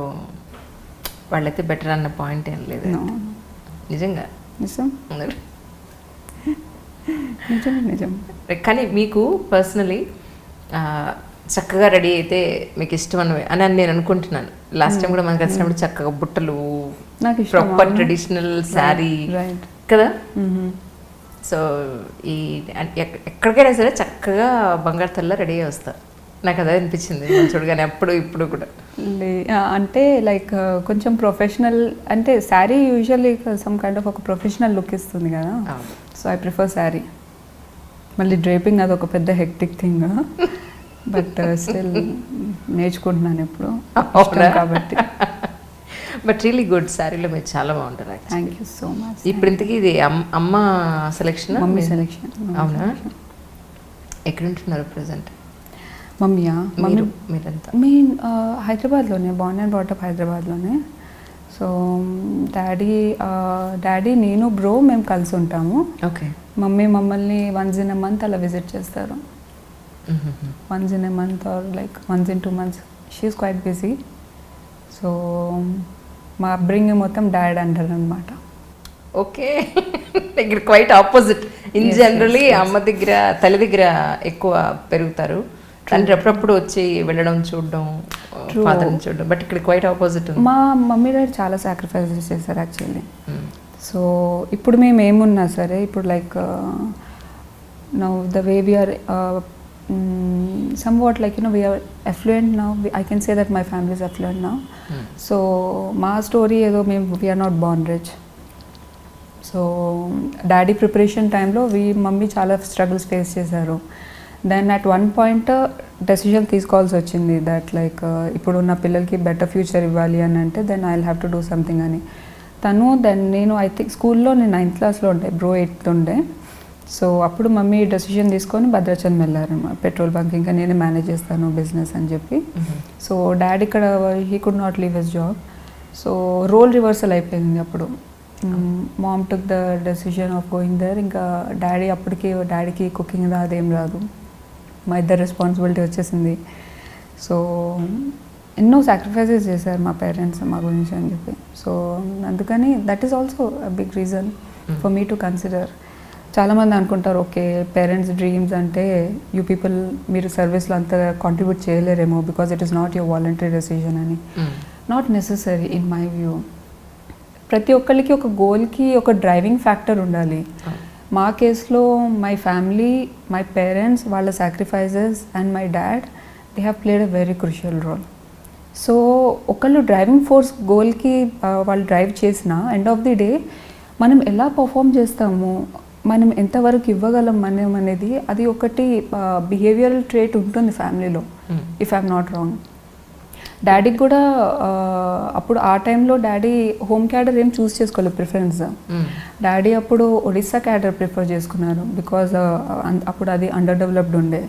వాళ్ళైతే బెటర్ అన్న పాయింట్ ఏం లేదు నిజంగా? నిజం. కానీ మీకు పర్సనలీ చక్కగా రెడీ అయితే మీకు ఇష్టం అని నేను అనుకుంటున్నాను. లాస్ట్ టైం కూడా మనకు వచ్చినప్పుడు చక్కగా బుట్టలు, ప్రాపర్ ట్రెడిషనల్ శారీ కదా. సో ఈ ఎక్కడికైనా సరే చక్కగా బంగారు తల్ల రెడీ అయ్యి వస్తారు. నాకు అదే అనిపించింది చూడగానే, అప్పుడు ఇప్పుడు కూడా. అంటే లైక్ కొంచెం ప్రొఫెషనల్ అంటే sari usually some kind of ఒక ప్రొఫెషనల్ లుక్ ఇస్తుంది కదా. So I prefer sari. మళ్ళీ డ్రేపింగ్ అది ఒక పెద్ద హెక్టిక్ థింగ్, బట్ స్టిల్ నేర్చుకుంటున్నాను ఇప్పుడు కాబట్టి. బట్ రియలీ గుడ్, శారీలో మీరు చాలా బాగుంటారు. Thank you so much. ఇప్పుడు ఇంతకీ ఇది అమ్మ సెలెక్షన్, మమ్మీ సెలెక్షన్. అవునా? ఎక్కడ ఉంటున్నారు ప్రజెంట్? మమ్మీయా? మీరంతా మెయిన్ హైదరాబాద్లోనే, బార్న్ అండ్ బ్రాట్ అప్ హైదరాబాద్లోనే. సో డాడీ నేను బ్రో మేము కలిసి ఉంటాము. ఓకే. మమ్మీ మమ్మల్ని once in a month అలా విజిట్ చేస్తారు. once in a month or like once in 2 months. She's quite busy. So మా అప్బ్రింగింగ్ మొత్తం డాడ్ అంటారు అనమాట. ఓకే. ఇక్కడ క్వైట్ ఆపోజిట్. ఇన్ జనరలీ అమ్మ దగ్గర తల్లి దగ్గర ఎక్కువ పెరుగుతారు, అంటే అప్పుడప్పుడు వచ్చి వెళ్ళడం చూడడం, ఫాదర్ని చూడడం. బట్ ఇక్కడ క్వైట్ ఆపోజిట్. మా మమ్మీ డాడీ చాలా సాక్రిఫైసెస్ చేశారు యాక్చువల్లీ. సో ఇప్పుడు మేము ఏమున్నా సరే, ఇప్పుడు like now the way we're somewhat like we are affluent now. I can say that my family is affluent now. So మా స్టోరీ ఏదో we are not born rich. So daddy preparation టైంలో mummy చాలా struggles face చేశారు. Then at one point decision తీసుకోవాల్సి వచ్చింది that like ఇప్పుడు నా పిల్లలకి బెటర్ ఫ్యూచర్ ఇవ్వాలి అని అంటే then I will have to do something అని. నేను ఐ థింక్ స్కూల్లో నేను 9th క్లాస్లో ఉండే, బ్రో 8th ఉండే. సో అప్పుడు మమ్మీ డెసిషన్ తీసుకొని భద్రాచలం వెళ్ళారు, పెట్రోల్ బంక్. ఇంకా నేనే మేనేజ్ చేస్తాను బిజినెస్ అని చెప్పి. సో డాడీ ఇక్కడ he could not leave his job. So role reversal అయిపోయింది అప్పుడు. Mom took the decision of going there. ఇంకా డాడీకి కుకింగ్ అదేం రాదు, మా ఇద్దరు రెస్పాన్సిబిలిటీ వచ్చేసింది. సో ఎన్నో సాక్రిఫైసెస్ చేశారు మా పేరెంట్స్ మా గురించి అని చెప్పి. సో అందుకని that is also a big reason for me to consider. చాలామంది అనుకుంటారు ఓకే పేరెంట్స్ డ్రీమ్స్ అంటే యూ పీపుల్ మీరు సర్వీస్లో అంత కాంట్రిబ్యూట్ చేయలేరేమో because it is not your voluntary decision అని. Not necessary in my view. ప్రతి ఒక్కరికి ఒక గోల్కి ఒక డ్రైవింగ్ ఫ్యాక్టర్ ఉండాలి. మా కేసులో మై ఫ్యామిలీ, మై పేరెంట్స్, వాళ్ళ sacrifices and my dad, they have played a very crucial role. So ఒకళ్ళు డ్రైవింగ్ ఫోర్స్ గోల్కి వాళ్ళు డ్రైవ్ చేసిన ఎండ్ ఆఫ్ ది డే మనం ఎలా పర్ఫామ్ చేస్తాము, మనం ఎంతవరకు ఇవ్వగలం మనం అనేది అది ఒకటి బిహేవియరల్ ట్రేట్ ఉంటుంది ఫ్యామిలీలో, ఇఫ్ ఐఎమ్ నాట్ రాంగ్. డాడీకి కూడా అప్పుడు ఆ టైంలో డాడీ హోమ్ క్యాడర్ ఏం చూస్ చేసుకోలేదు ప్రిఫరెన్స్. డాడీ అప్పుడు ఒడిస్సా క్యాడర్ ప్రిఫర్ చేసుకున్నారు బికాజ్ అప్పుడు అది అండర్ డెవలప్డ్ ఉండే.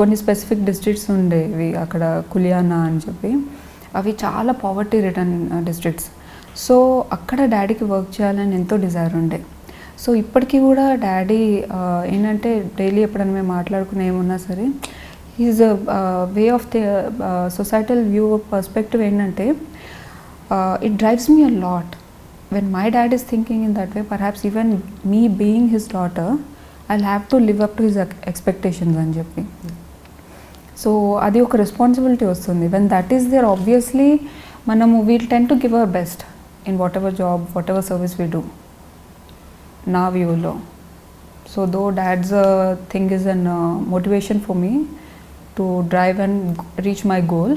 కొన్ని స్పెసిఫిక్ డిస్ట్రిక్ట్స్ ఉండేవి అక్కడ, కులియానా అని చెప్పి, అవి చాలా పావర్టీ రిటర్న్ డిస్ట్రిక్ట్స్. సో అక్కడ డాడీకి వర్క్ చేయాలని ఎంతో డిజైర్ ఉండే. సో ఇప్పటికీ కూడా డాడీ ఏంటంటే డైలీ ఎప్పుడైనా మేము మాట్లాడుకునే ఏమున్నా సరే, is way of the societal view perspective ఏంటంటే it drives me a lot. When my dad is thinking in that way, perhaps even me being his daughter I'll have to live up to his expectations అని చెప్పి. So అది ఒక responsibility వస్తుంది. When that is there, obviously మనము we'll tend to give our best in whatever job, whatever service we do, నా వ్యూలో. So though dad's thing is an motivation for me to drive and reach my goal.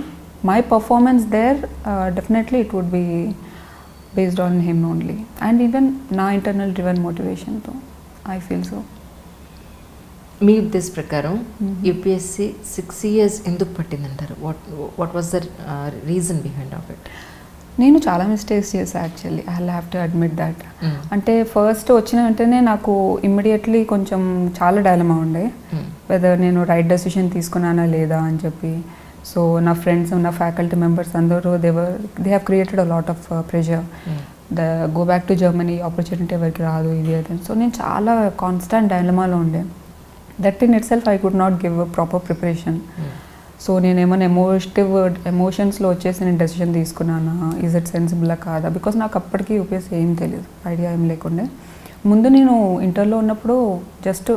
My performance there, definitely it would be based on him only, and even na internal driven motivation too, I feel so. మీ ఉద్దేశ ప్రకారం UPSC 6 years ఎందుకు పట్టిందంటారు? What was the reason behind of it? నేను చాలా mistakes చేశాను actually, I have to admit that. అంటే first వచ్చిన వెంటనే నాకు ఇమ్మీడియట్లీ కొంచెం చాలా డైలమా ఉండే, వెదర్ నేను రైట్ డెసిషన్ తీసుకున్నానా లేదా అని చెప్పి. సో నా ఫ్రెండ్స్, నా ఫ్యాకల్టీ మెంబర్స్ అందరూ they have created a lot of pressure, go back to Germany, opportunity ఎవరికి రాదు, ఇది అయితే. సో నేను చాలా కాన్స్టాంట్ డైలమాలో ఉండే. That in it self I could not give a proper preparation. So నేను ఏమైనా ఎమోషన్స్లో వచ్చేసి నేను డెసిషన్ తీసుకున్నానా, ఈజ్ ఇట్ సెన్సిబుల్లా కాదా, బికాస్ నాకు అప్పటికి యూపీఎస్సీ ఏం తెలియదు, ఐడియా ఏం లేకుండే. ముందు నేను ఇంటర్లో ఉన్నప్పుడు జస్ట్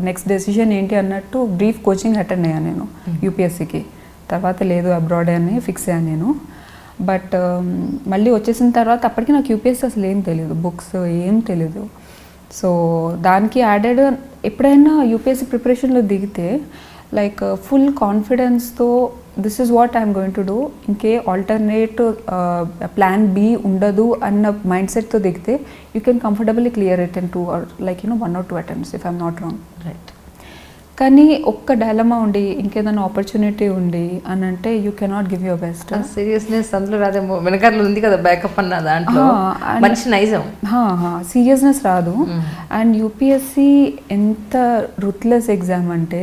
నెక్స్ట్ డెసిషన్ ఏంటి అన్నట్టు బ్రీఫ్ కోచింగ్ అటెండ్ అయ్యాను నేను యూపీఎస్సీకి. తర్వాత లేదు అబ్రాడ్ అని ఫిక్స్ అయ్యాను నేను. బట్ మళ్ళీ వచ్చేసిన తర్వాత అప్పటికి నాకు యూపీఎస్సీ అసలు ఏం తెలియదు, బుక్స్ ఏం తెలీదు. సో దానికి యాడెడ్ ఎప్పుడైనా యూపీఎస్సీ ప్రిపరేషన్లో దిగితే లైక్ ఫుల్ కాన్ఫిడెన్స్తో this is what I'm going to do, ఇంకే ఆల్టర్నేట్ ప్లాన్ బి ఉండదు అన్న మైండ్ సెట్తో దిగితే you can comfortably clear it in 2 or 1 or 2 attempts if I'm not wrong. Right. కానీ ఒక్క డైలమా ఉండి ఇంకేదైనా ఆపర్చునిటీ ఉండి అని అంటే you cannot give your best. Seriousness అందులో రాదేమో, వెనకాల ఉంది కదా బ్యాకప్ అన్న దాంట్లో మంచి నైజం, సీరియస్నెస్ రాదు. అండ్ యూపీఎస్సీ ఎంత రూత్లెస్ ఎగ్జామ్ అంటే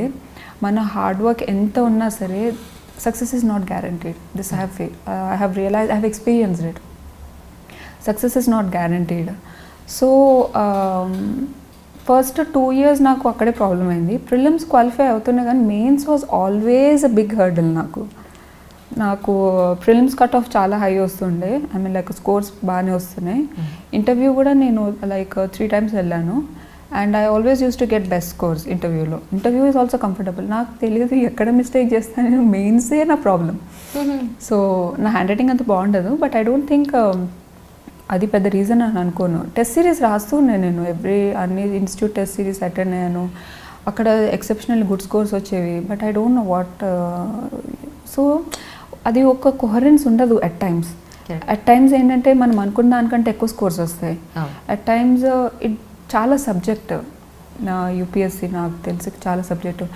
మన హార్డ్ వర్క్ ఎంత ఉన్నా సరే success is not guaranteed. This I have realised, I have experienced it. Success is not guaranteed. So first 2 years నాకు అక్కడే ప్రాబ్లం అయింది. ప్రిలిమ్స్ క్వాలిఫై అవుతున్నా కానీ mains was always a big hurdle. నాకు ప్రిలిమ్స్ కట్ ఆఫ్ చాలా high వస్తుండే, I mean like scores బాగానే వస్తున్నాయి. ఇంటర్వ్యూ కూడా నేను లైక్ 3 times వెళ్ళాను. And I always use to get best scores ఇంటర్వ్యూలో. Interview is also comfortable. నాకు తెలియదు ఎక్కడ మిస్టేక్ చేస్తాను నేను, మెయిన్సే నా ప్రాబ్లం. సో నా హ్యాండ్ రైటింగ్ అంత బాగుండదు, బట్ ఐ డోంట్ థింక్ అది పెద్ద రీజన్ అని అనుకోను. టెస్ట్ సిరీస్ రాస్తూ ఉన్నాను నేను, అన్ని ఇన్స్టిట్యూట్ టెస్ట్ సిరీస్ అటెండ్ అయ్యాను. అక్కడ ఎక్సెప్షనల్ గుడ్ స్కోర్స్ వచ్చేవి, but I don't know what. So అది ఒక కొహరెన్స్ ఉండదు అట్ టైమ్స్. అట్ టైమ్స్ ఏంటంటే మనం అనుకున్న దానికంటే ఎక్కువ స్కోర్స్ వస్తాయి. అట్ టైమ్స్ ఇట్ చాలా సబ్జెక్టివ్. నా యూపీఎస్సీ నాకు తెలిసి చాలా సబ్జెక్టివ్.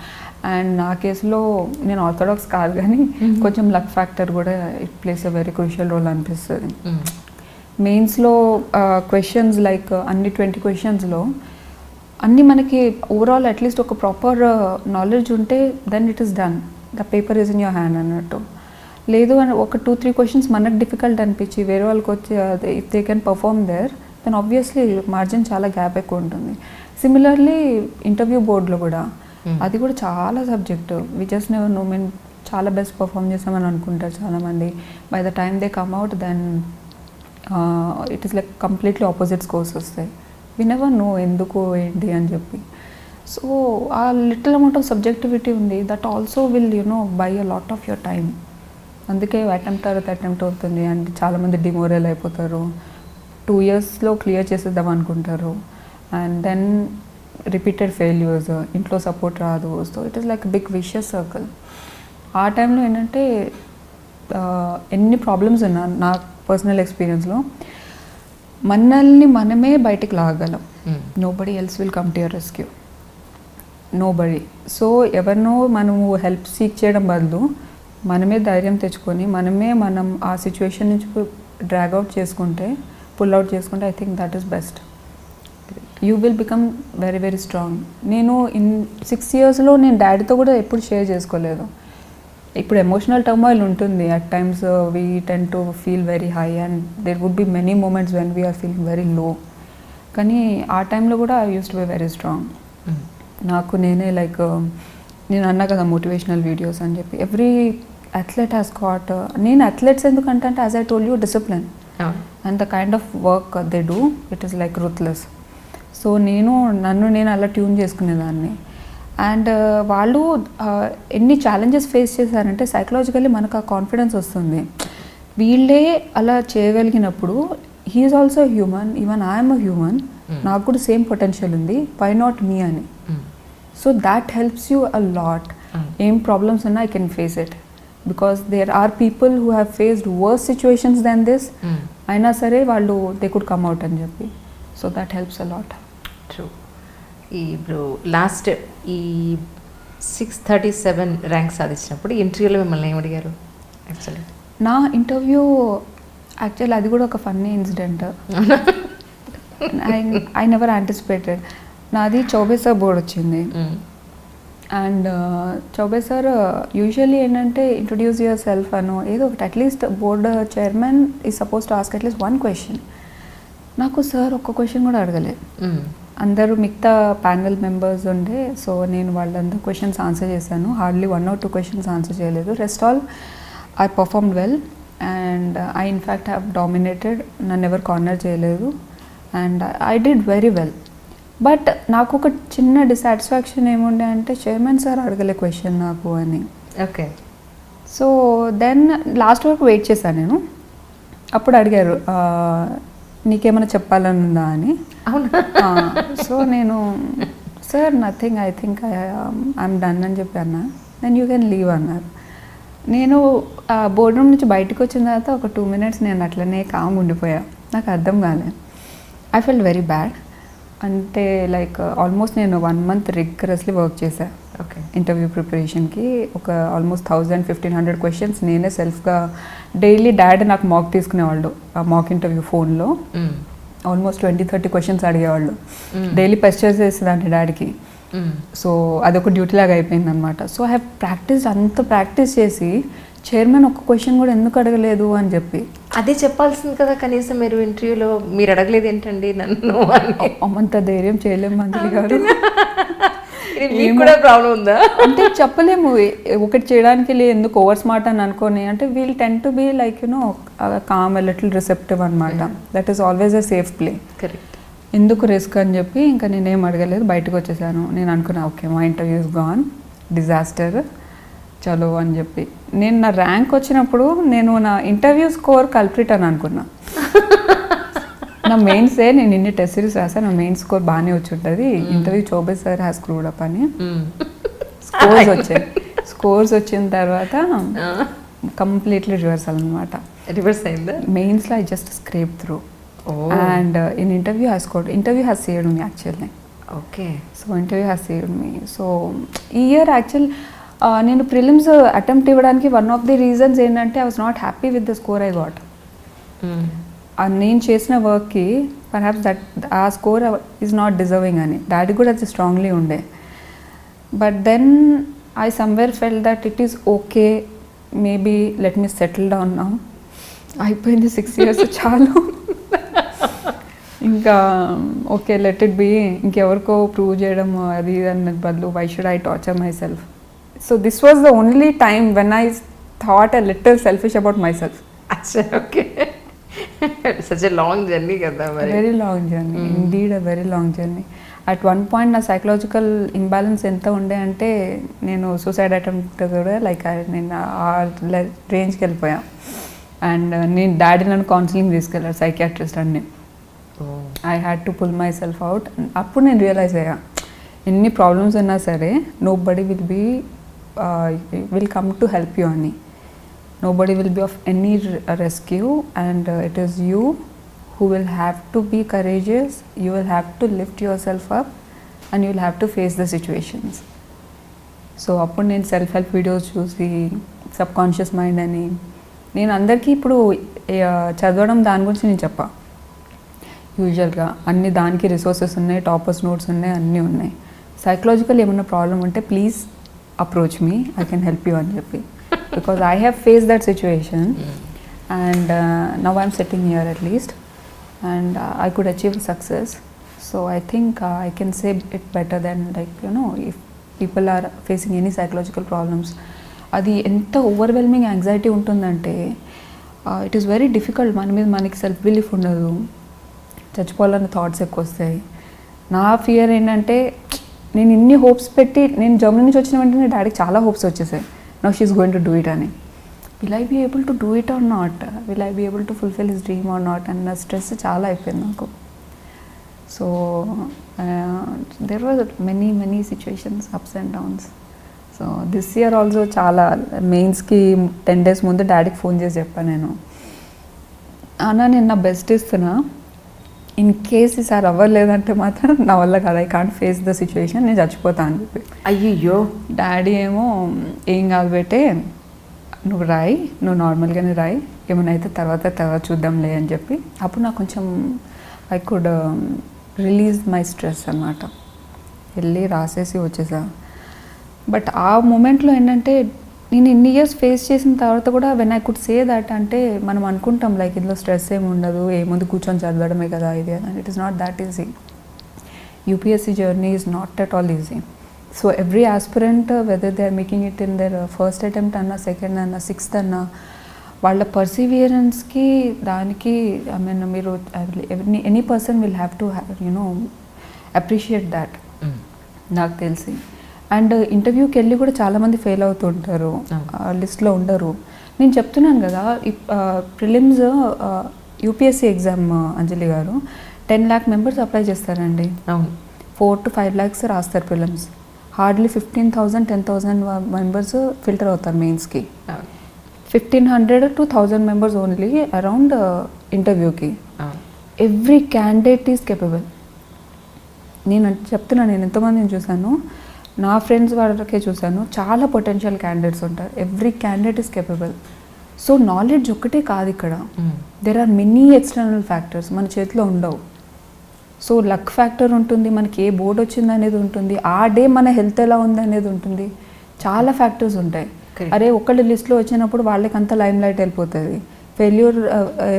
అండ్ నా కేసులో నేను ఆర్థోడాక్స్ కాదు కానీ కొంచెం లక్ ఫ్యాక్టర్ కూడా it plays a very crucial role అనిపిస్తుంది. మెయిన్స్లో క్వశ్చన్స్ లైక్ అన్ని 20 questions అన్నీ మనకి ఓవరాల్ అట్లీస్ట్ ఒక ప్రాపర్ నాలెడ్జ్ ఉంటే then it is done, the paper is in your hand అన్నట్టు. లేదు అని ఒక 2-3 questions మనకు డిఫికల్ట్ అనిపించి వేరే వాళ్ళకి వచ్చి if they can perform there then obviously margin చాలా గ్యాప్ ఎక్కువ ఉంటుంది. సిమిలర్లీ ఇంటర్వ్యూ బోర్డులో కూడా అది కూడా చాలా subject. We just never know, మేము చాలా బెస్ట్ పర్ఫామ్ చేసామని అనుకుంటారు చాలామంది. By the time they come out then it is like completely opposite scores వస్తాయి. వి నెవర్ నో ఎందుకు ఏంటి అని చెప్పి. సో ఆ లిటిల్ అమౌంట్ ఆఫ్ సబ్జెక్టివిటీ ఉంది, that also will buy a lot of your time. అందుకే అటెంప్ట్ అవుతుంది అండ్ చాలామంది డిమోరల్ అయిపోతారు. 2 yearsలో క్లియర్ చేసేద్దాం అనుకుంటారు. అండ్ దెన్ రిపీటెడ్ ఫెయిల్యూర్స్, ఇంట్లో సపోర్ట్ రాదు. So it is like big vicious circle. ఆ టైంలో ఏంటంటే ఎన్ని ప్రాబ్లమ్స్ ఉన్నా నా పర్సనల్ ఎక్స్పీరియన్స్లో మనల్ని మనమే బయటికి లాగలం. Nobody else will come to your rescue, nobody. So ఎవరినో మనము హెల్ప్ సీక్ చేయడం బదులు మనమే ధైర్యం తెచ్చుకొని మనం ఆ సిచ్యువేషన్ నుంచి డ్రాగ్ అవుట్ చేసుకుంటే, పుల్ అవుట్ చేసుకుంటే, I think that is best. You will become very very strong. నేను 6 yearsలో నేను డాడీతో కూడా ఎప్పుడు షేర్ చేసుకోలేదు. ఇప్పుడు ఎమోషనల్ టర్మాయిల్ ఉంటుంది. At times we tend to feel very high and there would be many moments when we're feeling very low. కానీ ఆ టైంలో కూడా I use to be very strong. నాకు నేనే లైక్ నేను అన్నా కదా మోటివేషనల్ వీడియోస్ అని చెప్పి, ఎవ్రీ అథ్లెట్ హ్యాస్ గాట్, నేను అథ్లెట్స్ ఎందుకంటే as I told you discipline and the kind of work they do, it is like ruthless. So నన్ను నేను అలా ట్యూన్ చేసుకునేదాన్ని. అండ్ వాళ్ళు ఎన్ని ఛాలెంజెస్ ఫేస్ చేశారంటే సైకలాజికల్లీ మనకు ఆ కాన్ఫిడెన్స్ వస్తుంది. వీళ్ళే అలా చేయగలిగినప్పుడు he is also human, even I'm a human, నాకు కూడా సేమ్ పొటెన్షియల్ ఉంది, వై నాట్ మీ అని. So that helps you a lot. ఏం ప్రాబ్లమ్స్ ఉన్నా I can face it because there are people who have faced worse situations than this, అయినా సరే వాళ్ళు they could come out అని చెప్పి. So that helps a lot. True. ఇప్పుడు last ఈ 637 rank సాధించినప్పుడు ఇంటర్వ్యూలో మిమ్మల్ని ఏం అడిగారు? యాక్చువల్లీ నా ఇంటర్వ్యూ అది కూడా ఒక funny incident. I never anticipated. నాది చౌబే సార్ బోర్డ్ వచ్చింది. అండ్ చౌబే సార్ యూజువల్లీ ఏంటంటే ఇంట్రొడ్యూస్ యువర్ సెల్ఫ్ అనో ఏదో ఒకటి, at least board chairman is suppose to ask at least 1 question. నాకు సార్ ఒక్క క్వశ్చన్ కూడా అడగలేదు. అందరూ మిగతా ప్యానెల్ మెంబర్స్ ఉండే, సో నేను వాళ్ళందరూ క్వశ్చన్స్ ఆన్సర్ చేశాను. హార్డ్లీ 1 or 2 questions ఆన్సర్ చేయలేదు. Rest all I performed well and I in fact have dominated. నన్ను ఎవరు కార్నర్ చేయలేదు and I did very well. But నాకు ఒక చిన్న డిసాటిస్ఫాక్షన్ ఏముండే అంటే చైర్మన్ సార్ అడగలే క్వశ్చన్ నాకు అని. ఓకే. సో దెన్ లాస్ట్ వరకు వెయిట్ చేశాను నేను. అప్పుడు అడిగారు నీకేమైనా చెప్పాలని ఉందా అని. సో నేను sir nothing, I think I'm done అని చెప్పి అన్నా. దెన్ యూ కెన్ లీవ్ అన్నారు. నేను బోర్డ్ రూమ్ నుంచి బయటకు వచ్చిన తర్వాత ఒక 2 minutes నేను అట్లనే కామ్ ఉండిపోయా. నాకు అర్థం కాలేదు. I felt very bad. అంటే లైక్ ఆల్మోస్ట్ నేను 1 month రిగ్గరస్లీ వర్క్ చేశాను. ఓకే. ఇంటర్వ్యూ ప్రిపరేషన్కి ఒక ఆల్మోస్ట్ 1000-1500 questions నేనే సెల్ఫ్గా డైలీ డాడీ నాకు మాక్ తీసుకునేవాళ్ళు. ఆ మాక్ ఇంటర్వ్యూ ఫోన్లో ఆల్మోస్ట్ 20-30 questions అడిగేవాళ్ళు. డైలీ పెస్చర్ చేసేదాన్ని డాడీకి. సో అదొక డ్యూటీ లాగా అయిపోయింది అనమాట. సో ఐ హ్యావ్ ప్రాక్టీస్ చేసి చైర్మన్ ఒక్క క్వశ్చన్ కూడా ఎందుకు అడగలేదు అని చెప్పి. అదే చెప్పాల్సింది కదా కనీసం మీరు ఇంటర్వ్యూలో. మీరు అడగలేదు ఏంటండి నన్ను? అమ్మంత ధైర్యం చేయలేము మంత్రి గారు. మీకు కూడా ప్రాబ్లం ఉందా? అంటే చెప్పలేము ఒకటి చేయడానికి ఎందుకు ఓవర్ స్మార్ట్ అని అనుకోని. అంటే we'll tend to be like calm, little receptive అనమాట. That is always a safe play. Correct. ఎందుకు రిస్క్ అని చెప్పి ఇంకా నేనేం అడగలేదు, బయటకు వచ్చేసాను. నేను అనుకున్నా ఓకే మా ఇంటర్వ్యూ ఇస్ గాన్, డిజాస్టర్, చలో అని చెప్పి. నేను నా ర్యాంక్ వచ్చినప్పుడు నేను నా ఇంటర్వ్యూ స్కోర్ కల్ప్రిట్ అని అనుకున్నా. నా మెయిన్సే నేను ఇన్ని టెస్ట్ సిరీస్ రాసా, నా మెయిన్ స్కోర్ బాగానే వచ్చి ఉంటుంది. Interview Choubey sir has screwed up అని స్కోర్స్ వచ్చిన తర్వాత కంప్లీట్లీ రివర్సల్ అనమాట. రివర్స్ అయిందా? మెయిన్స్లో I just scrape through and in interview has saved me actually. Okay. So interview has saved me. So ఈ ఇయర్ యాక్చువల్ నేను ప్రిలిమ్స్ అటెంప్ట్ ఇవ్వడానికి one of the reasons ఏంటంటే I was not happy with the score I got. నేను చేసిన వర్క్కి perhaps that ఆ score is not deserving అని daddy కూడా అది స్ట్రాంగ్లీ ఉండే. But then I somewhere felt that it is okay, maybe let me settle down now. అయిపోయింది 6 years చాలు. ఇంకా ఓకే లెట్ ఇట్ బీ. ఇంకెవరికో ప్రూవ్ చేయడం అది అన్న బదులు why should I torture myself. So this was the only time when I thought a little selfish about myself. Okay. such a long journey కదా మరి. Very long journey, indeed a very long journey. At one point నా psychological imbalance ఎంత ఉండే అంటే నేను suicide attempt కూడా like నేను ఆ రేంజ్కి వెళ్ళిపోయా. అండ్ నేను డాడీ నన్ను కౌన్సిలింగ్ తీసుకెళ్ళారు, సైకియాట్రిస్ట్ అన్ని. I had to pull myself out. అప్పుడు నేను రియలైజ్ అయ్యా ఎన్ని ప్రాబ్లమ్స్ ఉన్నా సరే nobody will come to help you అని. Nobody will be of any rescue, and it is you who will have to be courageous. You will have to lift yourself up and you will have to face the situations. So అప్పుడు నేను self help videos చూసి sub conscious mind అని నేను అందరికీ ఇప్పుడు చదవడం దాని గురించి నేను చెప్పా. యూజువల్గా అన్ని దానికి రిసోర్సెస్ ఉన్నాయి, టాపర్స్ నోట్స్ ఉన్నాయి, అన్నీ ఉన్నాయి. సైకలాజికల్ ఏమన్నా ప్రాబ్లం ఉంటే please approach me, I can help you అని చెప్పి. Because I have faced that situation, and now I'm sitting here at least, and I could achieve success. So I think I can say it better than, like, you know, if people are facing any psychological problems, అది ఎంత overwhelming anxiety ఉంటుందంటే it is very difficult. మన మీద మనకి self belief ఉండదు, చచ్చిపోవాలన్న thoughts ఎక్కువ వస్తాయి. నా ఫియర్ ఏంటంటే నేను ఇన్ని హోప్స్ పెట్టి నేను జర్మనీ నుంచి వచ్చిన వెంటనే డాడీకి చాలా హోప్స్ వచ్చేసాయి. Now she's going to do it అని. Will I be able to do it or not? Will I be able to fulfill his dream or not? And నా స్ట్రెస్ చాలా అయిపోయింది నాకు. So there were many situations, ups and downs. So this year also చాలా మెయిన్స్కి 10 days ముందు డాడీకి phone చేసి చెప్పాను నేను, అన్న నేను నా బెస్ట్ ఇస్తున్నా, ఇన్ కేస్ ఈసారి అవ్వలేదంటే మాత్రం నా వల్ల కాదు, I can't face the situation, నేను చచ్చిపోతాను అని చెప్పి. అయ్యో డాడీ ఏమో ఏం కాదు పెట్టే, నువ్వు రాయి, నువ్వు నార్మల్గానే రాయి, ఏమైనా అయితే తర్వాత చూద్దాంలే అని చెప్పి. అప్పుడు నాకు కొంచెం I could release my stress అన్నమాట. వెళ్ళి రాసేసి వచ్చేసా. బట్ ఆ మూమెంట్లో ఏంటంటే నేను ఇన్ని ఇయర్స్ ఫేస్ చేసిన తర్వాత కూడా when I could say that, అంటే మనం అనుకుంటాం లైక్ ఇందులో స్ట్రెస్ ఏమి ఉండదు, ఏముంది కూర్చొని చదవడమే కదా ఇది అని. It is not that easy. UPSC journey is not at all easy. So every aspirant, whether they are making it in their first attempt అన్నా, సెకండ్ అన్నా, సిక్స్త్ అన్నా, వాళ్ళ పర్సివియరెన్స్కి దానికి ఐ మీన్ మీరు any person will have to you know appreciate that నాకు తెలిసి. And ఇంటర్వ్యూకి వెళ్ళి కూడా చాలామంది ఫెయిల్ అవుతుంటారు, లిస్ట్లో ఉండరు. నేను చెప్తున్నాను కదా, ప్రిలిమ్స్ యూపీఎస్సీ ఎగ్జామ్ అంజలి గారు 10 lakh members అప్లై చేస్తారండి. 4 to 5 lakhs రాస్తారు ప్రిలిమ్స్. హార్డ్లీ 15,000 10,000 members ఫిల్టర్ అవుతారు మెయిన్స్కి. 1,500 to 1,000 members ఓన్లీ అరౌండ్ ఇంటర్వ్యూకి. Every candidate is capable. నేను చెప్తున్నాను, నేను ఎంతోమందిని చూశాను, నా ఫ్రెండ్స్ వాళ్ళకే చూశాను, చాలా పొటెన్షియల్ క్యాండిడేట్స్ ఉంటారు. Every candidate is capable. So knowledge ఒక్కటే కాదు ఇక్కడ, there are many external factors మన చేతిలో ఉండవు. సో లక్ ఫ్యాక్టర్ ఉంటుంది, మనకి ఏ బోర్డు వచ్చింది అనేది ఉంటుంది, ఆ డే మన హెల్త్ ఎలా ఉంది అనేది ఉంటుంది, చాలా ఫ్యాక్టర్స్ ఉంటాయి. అరే ఒకళ్ళు లిస్ట్లో వచ్చినప్పుడు వాళ్ళకి అంత లైమ్ లైట్ వెళ్ళిపోతుంది. ఫెయిల్యూర్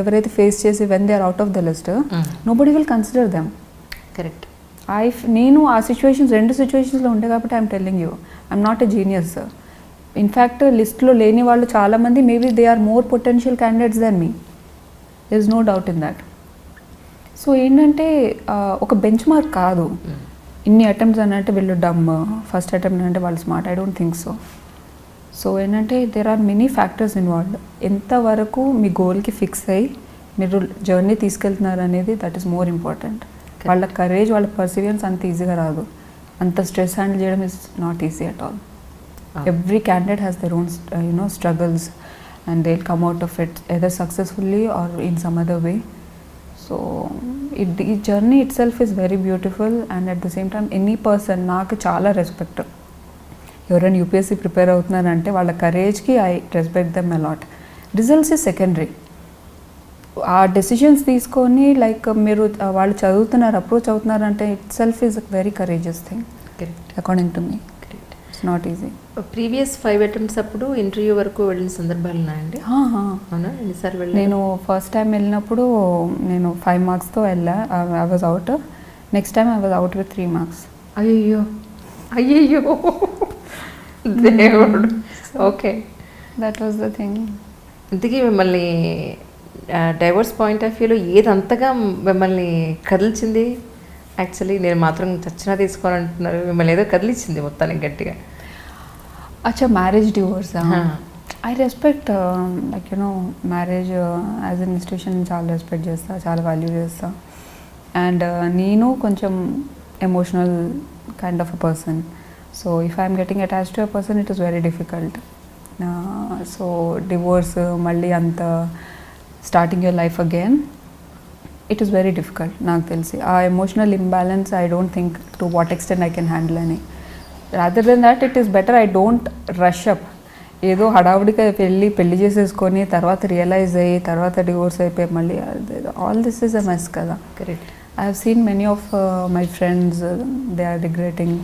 ఎవరైతే ఫేస్ చేసి when they are out of the list, nobody will consider them. Correct. నేను ఆ సిచ్యువేషన్స్ 2 సిచ్యువేషన్స్లో ఉండే కాబట్టి I'm telling you, I'm not a genius. In fact లిస్ట్లో లేని వాళ్ళు చాలామంది maybe they are more potential candidates than me, there is no doubt in that. So ఏంటంటే ఒక బెంచ్ మార్క్ కాదు ఇన్ని అటెంప్ట్స్ అని అంటే వీళ్ళు డమ్, ఫస్ట్ అటెంప్ట్ అంటే వాళ్ళు smart, I don't think so. So ఏంటంటే there are many factors involved. ఎంతవరకు మీ గోల్కి ఫిక్స్ అయ్యి మీరు జర్నీ తీసుకెళ్తున్నారు అనేది దట్ ఈస్ మోర్ ఇంపార్టెంట్. వాళ్ళ కరేజ్, వాళ్ళ పర్సివియరెన్స్ అంత ఈజీగా రాదు. అంత స్ట్రెస్ హ్యాండిల్ చేయడం is not easy at all. Every candidate has their own struggles and they will come out of it either successfully or in some other way. So ఈ journey itself is very beautiful. And at the same time any person, నాకు చాలా respect. ఎవరైనా UPSC prepare అవుతున్నారంటే వాళ్ళ కరేజ్కి I respect them a lot. Results is secondary. ఆ decisions తీసుకొని like మీరు వాళ్ళు చదువుతున్నారు, అప్రోచ్ అవుతున్నారు అంటే itself is a very courageous thing according to me. It's not easy. Previous 5 attempts అప్పుడు ఇంటర్వ్యూ వరకు వెళ్ళిన సందర్భాలు ఉన్నాయండి? అవునా, ఎన్నిసార్లు వెళ్ళాను? నేను ఫస్ట్ టైం వెళ్ళినప్పుడు నేను 5 marksతో వెళ్ళా, I was out. Next time I was out with 3 marks. అయ్యో అయ్యయ్యో దేవుడు. Okay, that was the thing. ఇంతకీ మిమ్మల్ని డైవర్స్ పాయింట్ ఆఫ్ వ్యూలో ఏది అంతగా మిమ్మల్ని కదిల్చింది? యాక్చువల్లీ నేను మాత్రం చచ్చినా తీసుకోవాలంటున్నారు, మిమ్మల్ని ఏదో కదిలించింది మొత్తానికి గట్టిగా. అచ్చా, marriage divorce. I respect like you know marriage as an institution చాలా రెస్పెక్ట్ చేస్తా, చాలా వాల్యూ చేస్తా. అండ్ నేను కొంచెం emotional kind of a person. So if I'm getting attached to a person, it is very difficult. So divorce, malli anta starting your life again, it is very difficult. నాకు తెలిసి ఆ emotional imbalance I don't think to what extent I can handle అని. Rather than that it is better I don't rush up. ఏదో హడావుడిగా పెళ్లి చేసేసుకొని తర్వాత realise అయ్యి తర్వాత డివోర్స్ అయిపోయి మళ్ళీ all this is a mess కదా. Correct. I have seen many of my friends they are regretting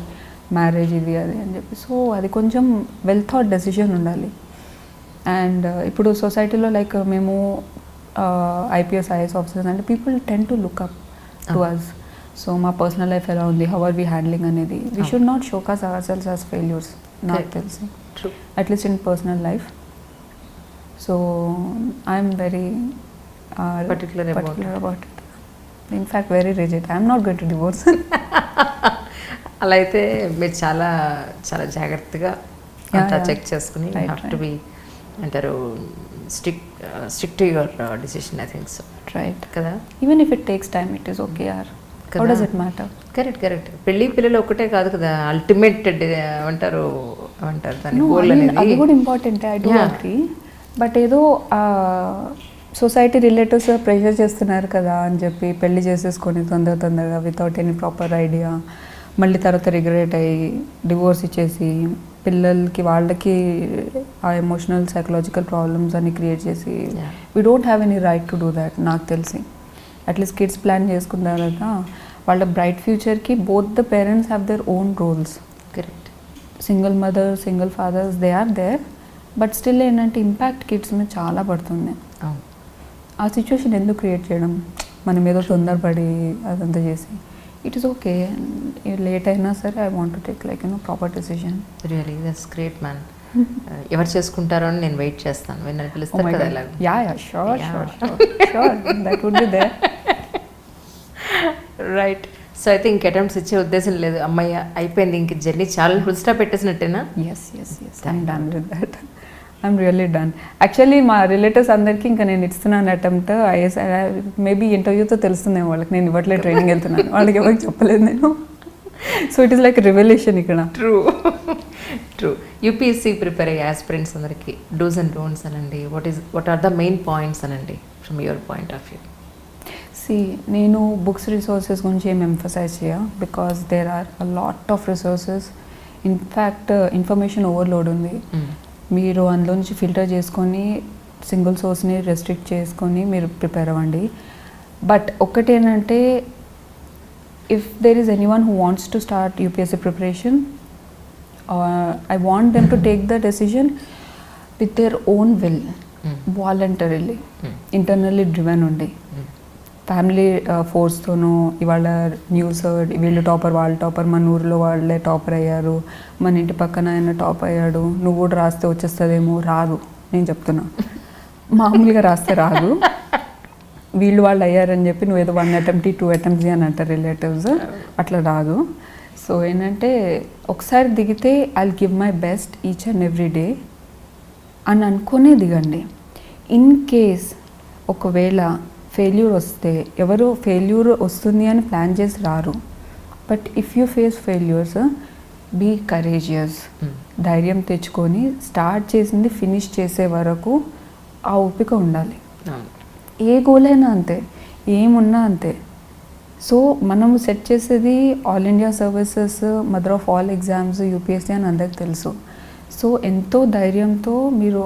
marriage ఇది అది అని చెప్పి. సో అది కొంచెం వెల్ థాట్ డెసిషన్ ఉండాలి. అండ్ ఇప్పుడు సొసైటీలో లైక్ మేము IPS IAS ఆఫీసర్స్ అంటే people tend to look up to us. So మా పర్సనల్ లైఫ్ ఎలా ఉంది, హౌ ఆర్ వీ హ్యాండ్లింగ్ అనేది. We should not showcase our selves as failures నాకు తెలిసి, at least in personal life. So I'm very particular about it. In fact, very rigid. I'm not going to divorce. అలా అయితే మీరు చాలా చాలా జాగ్రత్తగా అంతా చెక్ చేసుకుని హ్యావ్ టు బి అంటారు stick to your decision. I think so. Right కదా. Even if it takes time it is okay. How does it matter? Correct. పెళ్ళి పిల్లలు ఒకటే కాదు కదా, అల్టిమేట్ అంటారు దాని గోల్ అనేది. అది కూడా important, I do agree. But ఏదో సొసైటీ రిలేటివ్స్ ప్రెషర్ చేస్తున్నారు కదా అని చెప్పి పెళ్లి చేసేసుకొని తొందరగా వితౌట్ ఎనీ ప్రాపర్ ఐడియా, మళ్ళీ తర్వాత రిగ్రెట్ అయ్యి డివోర్స్ ఇచ్చేసి పిల్లలకి వాళ్ళకి ఆ ఎమోషనల్ సైకలాజికల్ ప్రాబ్లమ్స్ అన్ని క్రియేట్ చేసి we don't have any right to do that. నాకు తెలిసి అట్లీస్ట్ కిడ్స్ ప్లాన్ చేసుకున్న తర్వాత వాళ్ళ బ్రైట్ ఫ్యూచర్కి both the parents have their own roles. Correct. Single mother, single fathers, they are there. But still ఏంటంటే impact kids మీద చాలా పడుతుంది. ఆ సిచ్యువేషన్ ఎందుకు క్రియేట్ చేయడం, మనం ఏదో తొందరపడి అదంతా చేసి. ఇట్ ఈస్ ఓకే, లేట్ అయినా సరే I want to take like proper decision. Really that's great man. ఎవరు చేసుకుంటారో అని నేను వెయిట్ చేస్తాను. విన్నర్ పిలుస్తారు కదా ఇలా. Sure that would be there. Right. So అయితే ఇంక అటెంప్ట్స్ ఇచ్చే ఉద్దేశం లేదు, అమ్మయ్య అయిపోయింది ఇంక జర్నీ చాలా ఫుల్ స్టాప్ పెట్టేసినట్టేనా? Yes I'm done with that. I'm really done. Actually మా రిలేటివ్స్ అందరికీ ఇంకా నేను ఇస్తున్నాను అటెంప్ట్. ఐఎస్ మేబీ ఇంటర్వ్యూతో తెలుస్తుందేమో వాళ్ళకి, నేను ఇవ్వట్లేదు ట్రైనింగ్ వెళ్తున్నాను, వాళ్ళకి ఎవరికి చెప్పలేదు నేను. So it is like revolution ఇక్కడ. ట్రూ. యూపీఎస్సీ ప్రిపేర్ అయ్యే ఆస్పిరెంట్స్ అందరికీ డూస్ అండ్ డోంట్స్ అనండి. What are the main points అనండి from your point of view? నేను బుక్స్ రిసోర్సెస్ గురించి ఏం ఎంఫసైజ్ చేయ, because there are a lot of resources. In fact information overload ఉంది. మీరు అందులో నుంచి ఫిల్టర్ చేసుకొని సింగిల్ సోర్స్ని రెస్ట్రిక్ట్ చేసుకొని మీరు ప్రిపేర్ అవ్వండి. బట్ ఒక్కటేంటంటే if there is anyone who wants to start UPSC ప్రిపరేషన్, I want them to take the decision with their own will, voluntarily, internally driven ఉండి. ఫ్యామిలీ ఫోర్స్తోనూ ఇవాళ న్యూస్ వీళ్ళు టాపర్, వాళ్ళు టాపర్, మన ఊరిలో వాళ్ళే టాపర్ అయ్యారు, మన ఇంటి పక్కన ఆయన టాప్ అయ్యాడు, నువ్వు కూడా రాస్తే వచ్చేస్తుందేమో. రాదు, నేను చెప్తున్నా. మామూలుగా రాస్తే రాదు. వీళ్ళు వాళ్ళు అయ్యారని చెప్పి నువ్వు ఏదో 1 attempt 2 attempts అని అంటారు రిలేటివ్స్, అట్లా రాదు. సో ఏంటంటే ఒకసారి దిగితే I will give my best each and every day అని అనుకునే దిగండి. ఇన్ కేస్ ఒకవేళ ఫెయిల్యూర్ వస్తే, ఎవరు ఫెయిల్యూర్ వస్తుంది అని ప్లాన్ చేసి రారు. But if you face failures, be courageous. ధైర్యం తెచ్చుకొని స్టార్ట్ చేసింది ఫినిష్ చేసే వరకు ఆ ఓపిక ఉండాలి. ఏ గోల్ అయినా అంతే, ఏమున్నా అంతే. సో మనము సెట్ చేసేది all India services, mother of all exams, UPSC అని అందరికి తెలుసు. సో ఎంతో ధైర్యంతో మీరు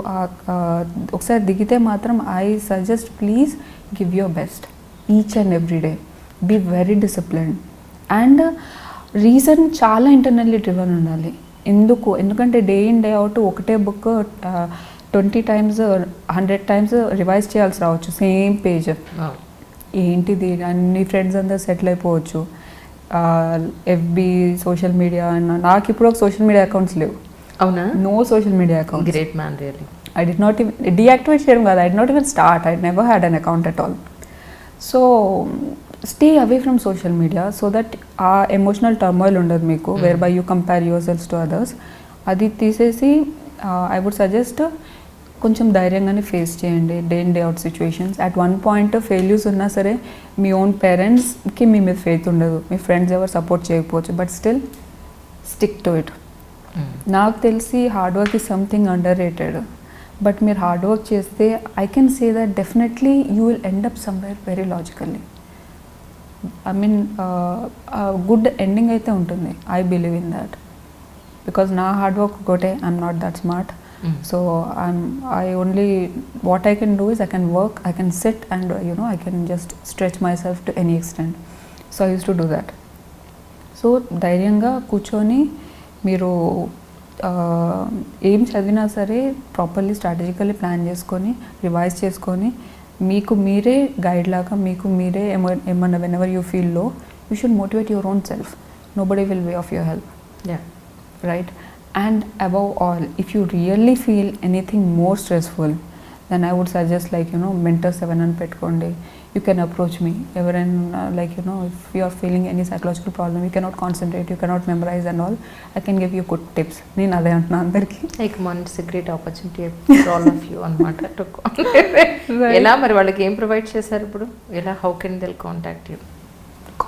ఒకసారి దిగితే మాత్రం I suggest please give your best each and every day. Be very disciplined. And reason చాలా ఇంటర్నల్లీ డ్రివెన్ ఉండాలి. ఎందుకంటే డే ఇన్ డే అవుట్ ఒకటే బుక్ 20 times 100 times రివైజ్ చేయాల్సి రావచ్చు, సేమ్ పేజ్. ఏంటిది, అన్ని ఫ్రెండ్స్ అందరూ సెటిల్ అయిపోవచ్చు. FB, social media. నాకు ఇప్పుడు ఒక సోషల్ మీడియా అకౌంట్స్ లేవు. అవునా? No social media account. Great man, really. I did not even deactivate చేయడం కాదు, I did not even start. I never had an account at all. So stay away from social media so that ఆ emotional turmoil ఉండదు మీకు, whereby you compare yourselves to others. అది తీసేసి I would suggest కొంచెం ధైర్యంగానే face చేయండి day in day out situations. At one point failures ఉన్నా సరే మీ ఓన్ పేరెంట్స్కి మీ మీద ఫెయిత్ ఉండదు, మీ ఫ్రెండ్స్ ఎవరు సపోర్ట్ చేయకపోవచ్చు, but still stick to it. నాకు తెలిసి hard work is something underrated, but మీరు హార్డ్ వర్క్ చేస్తే I can say that definitely you will end up somewhere very logically. I mean good ending అయితే ఉంటుంది. I believe in that because నా hard work ఒకటే, I'm not that smart. So I only what I can do is I can work, I can sit and I can just stretch myself to any extent. So I used to do that. So ధైర్యంగా కూర్చొని మీరు ఏం చదివినా సరే properly strategically plan చేసుకొని revise చేసుకొని మీకు మీరే గైడ్ లాగా మీకు మీరే ఏమన్నా వెన్ ఎవర్ యూ ఫీల్ లో you should motivate your own self. Nobody will way of your help, right? And above all, if you really feel anything more stressful, then I would suggest mentor 7 and petkondi. You can approach me. Everyone if you are feeling any psychological problem, you cannot concentrate, you cannot memorize and all, I can give you good tips. Nenu ade antuna andarki. Like it's a great opportunity for all of you anamata to ela mari vallaki em provide chesaru ippudu ela how can they contact you?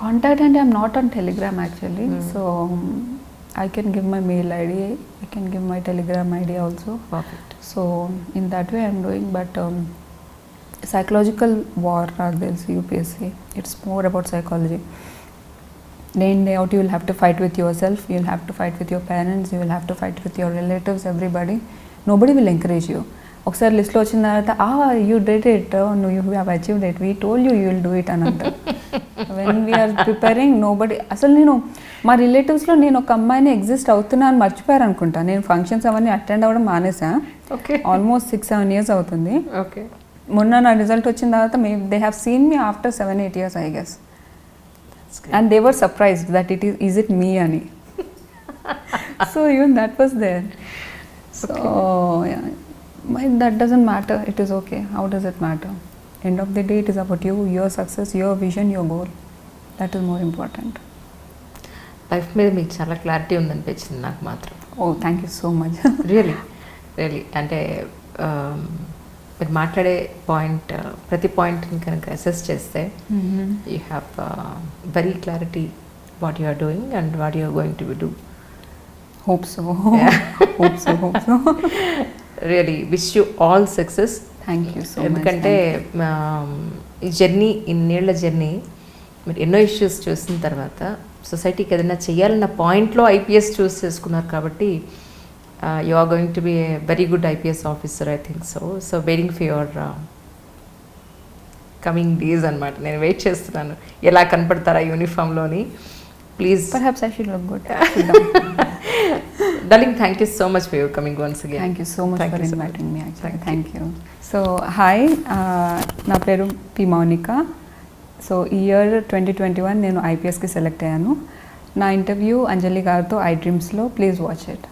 Contact, and I'm not on Telegram actually. So I can give my mail ID, I can give my Telegram ID also. Perfect. So in that way I'm doing, but psychological war are there, UPSC. It's more about psychology. Day in day out you will have to fight with yourself, you will have to fight with your parents, you will have to fight with your relatives, everybody. Nobody will encourage you. ఒకసారి లిస్ట్లో వచ్చిన తర్వాత you did it, you have achieved it, we told you will do it అని అంటారు. When we're preparing nobody. అసలు నేను మా రిలేటివ్స్లో నేను ఒక అమ్మాయిని ఎగ్జిస్ట్ అవుతున్నా అని మర్చిపోయారు అనుకుంటా. నేను ఫంక్షన్స్ అవన్నీ అటెండ్ అవ్వడం మానేసా. ఆల్మోస్ట్ 6-7 years అవుతుంది. మొన్న నా రిజల్ట్ వచ్చిన తర్వాత they have seen me after 7-8 years I guess, and they were surprised that is it me అని. So even that was there. So that doesn't matter, it is okay. How does it matter? End of the day it is about you, your success, your vision, your goal. That is more important. Life మీద మీకు చాలా clarity ఉందనిపించింది నాకు మాత్రం. Oh, thank you so much. Really అంటే మీరు మాట్లాడే point ప్రతి పాయింట్ని కనుక అసెస్ చేస్తే you have very clarity what you are doing and what you are going to do. Hope so. Hope so. Really wish you all success. Thank you so much. ఎందుకంటే ఈ journey, ఇన్నేళ్ల journey, మీరు ఎన్నో issues చూసిన తర్వాత సొసైటీకి ఏదైనా చేయాలన్న పాయింట్లో ఐపీఎస్ చూస్ చేసుకున్నారు కాబట్టి you are going to be a very good IPS officer, I think so. So waiting for your coming days అనమాట. నేను వెయిట్ చేస్తున్నాను ఎలా కనపడతారా యూనిఫామ్లోని. Please, perhaps I should look good. Darling, thank you so much for your coming once again. Thank you so much for inviting me actually. Thank you. So hi, నా పేరు P Mounika. So ఈ year 2021 నేను ఐపీఎస్కి select అయ్యాను. నా interview అంజలి గారితో iDreamsలో, please watch it.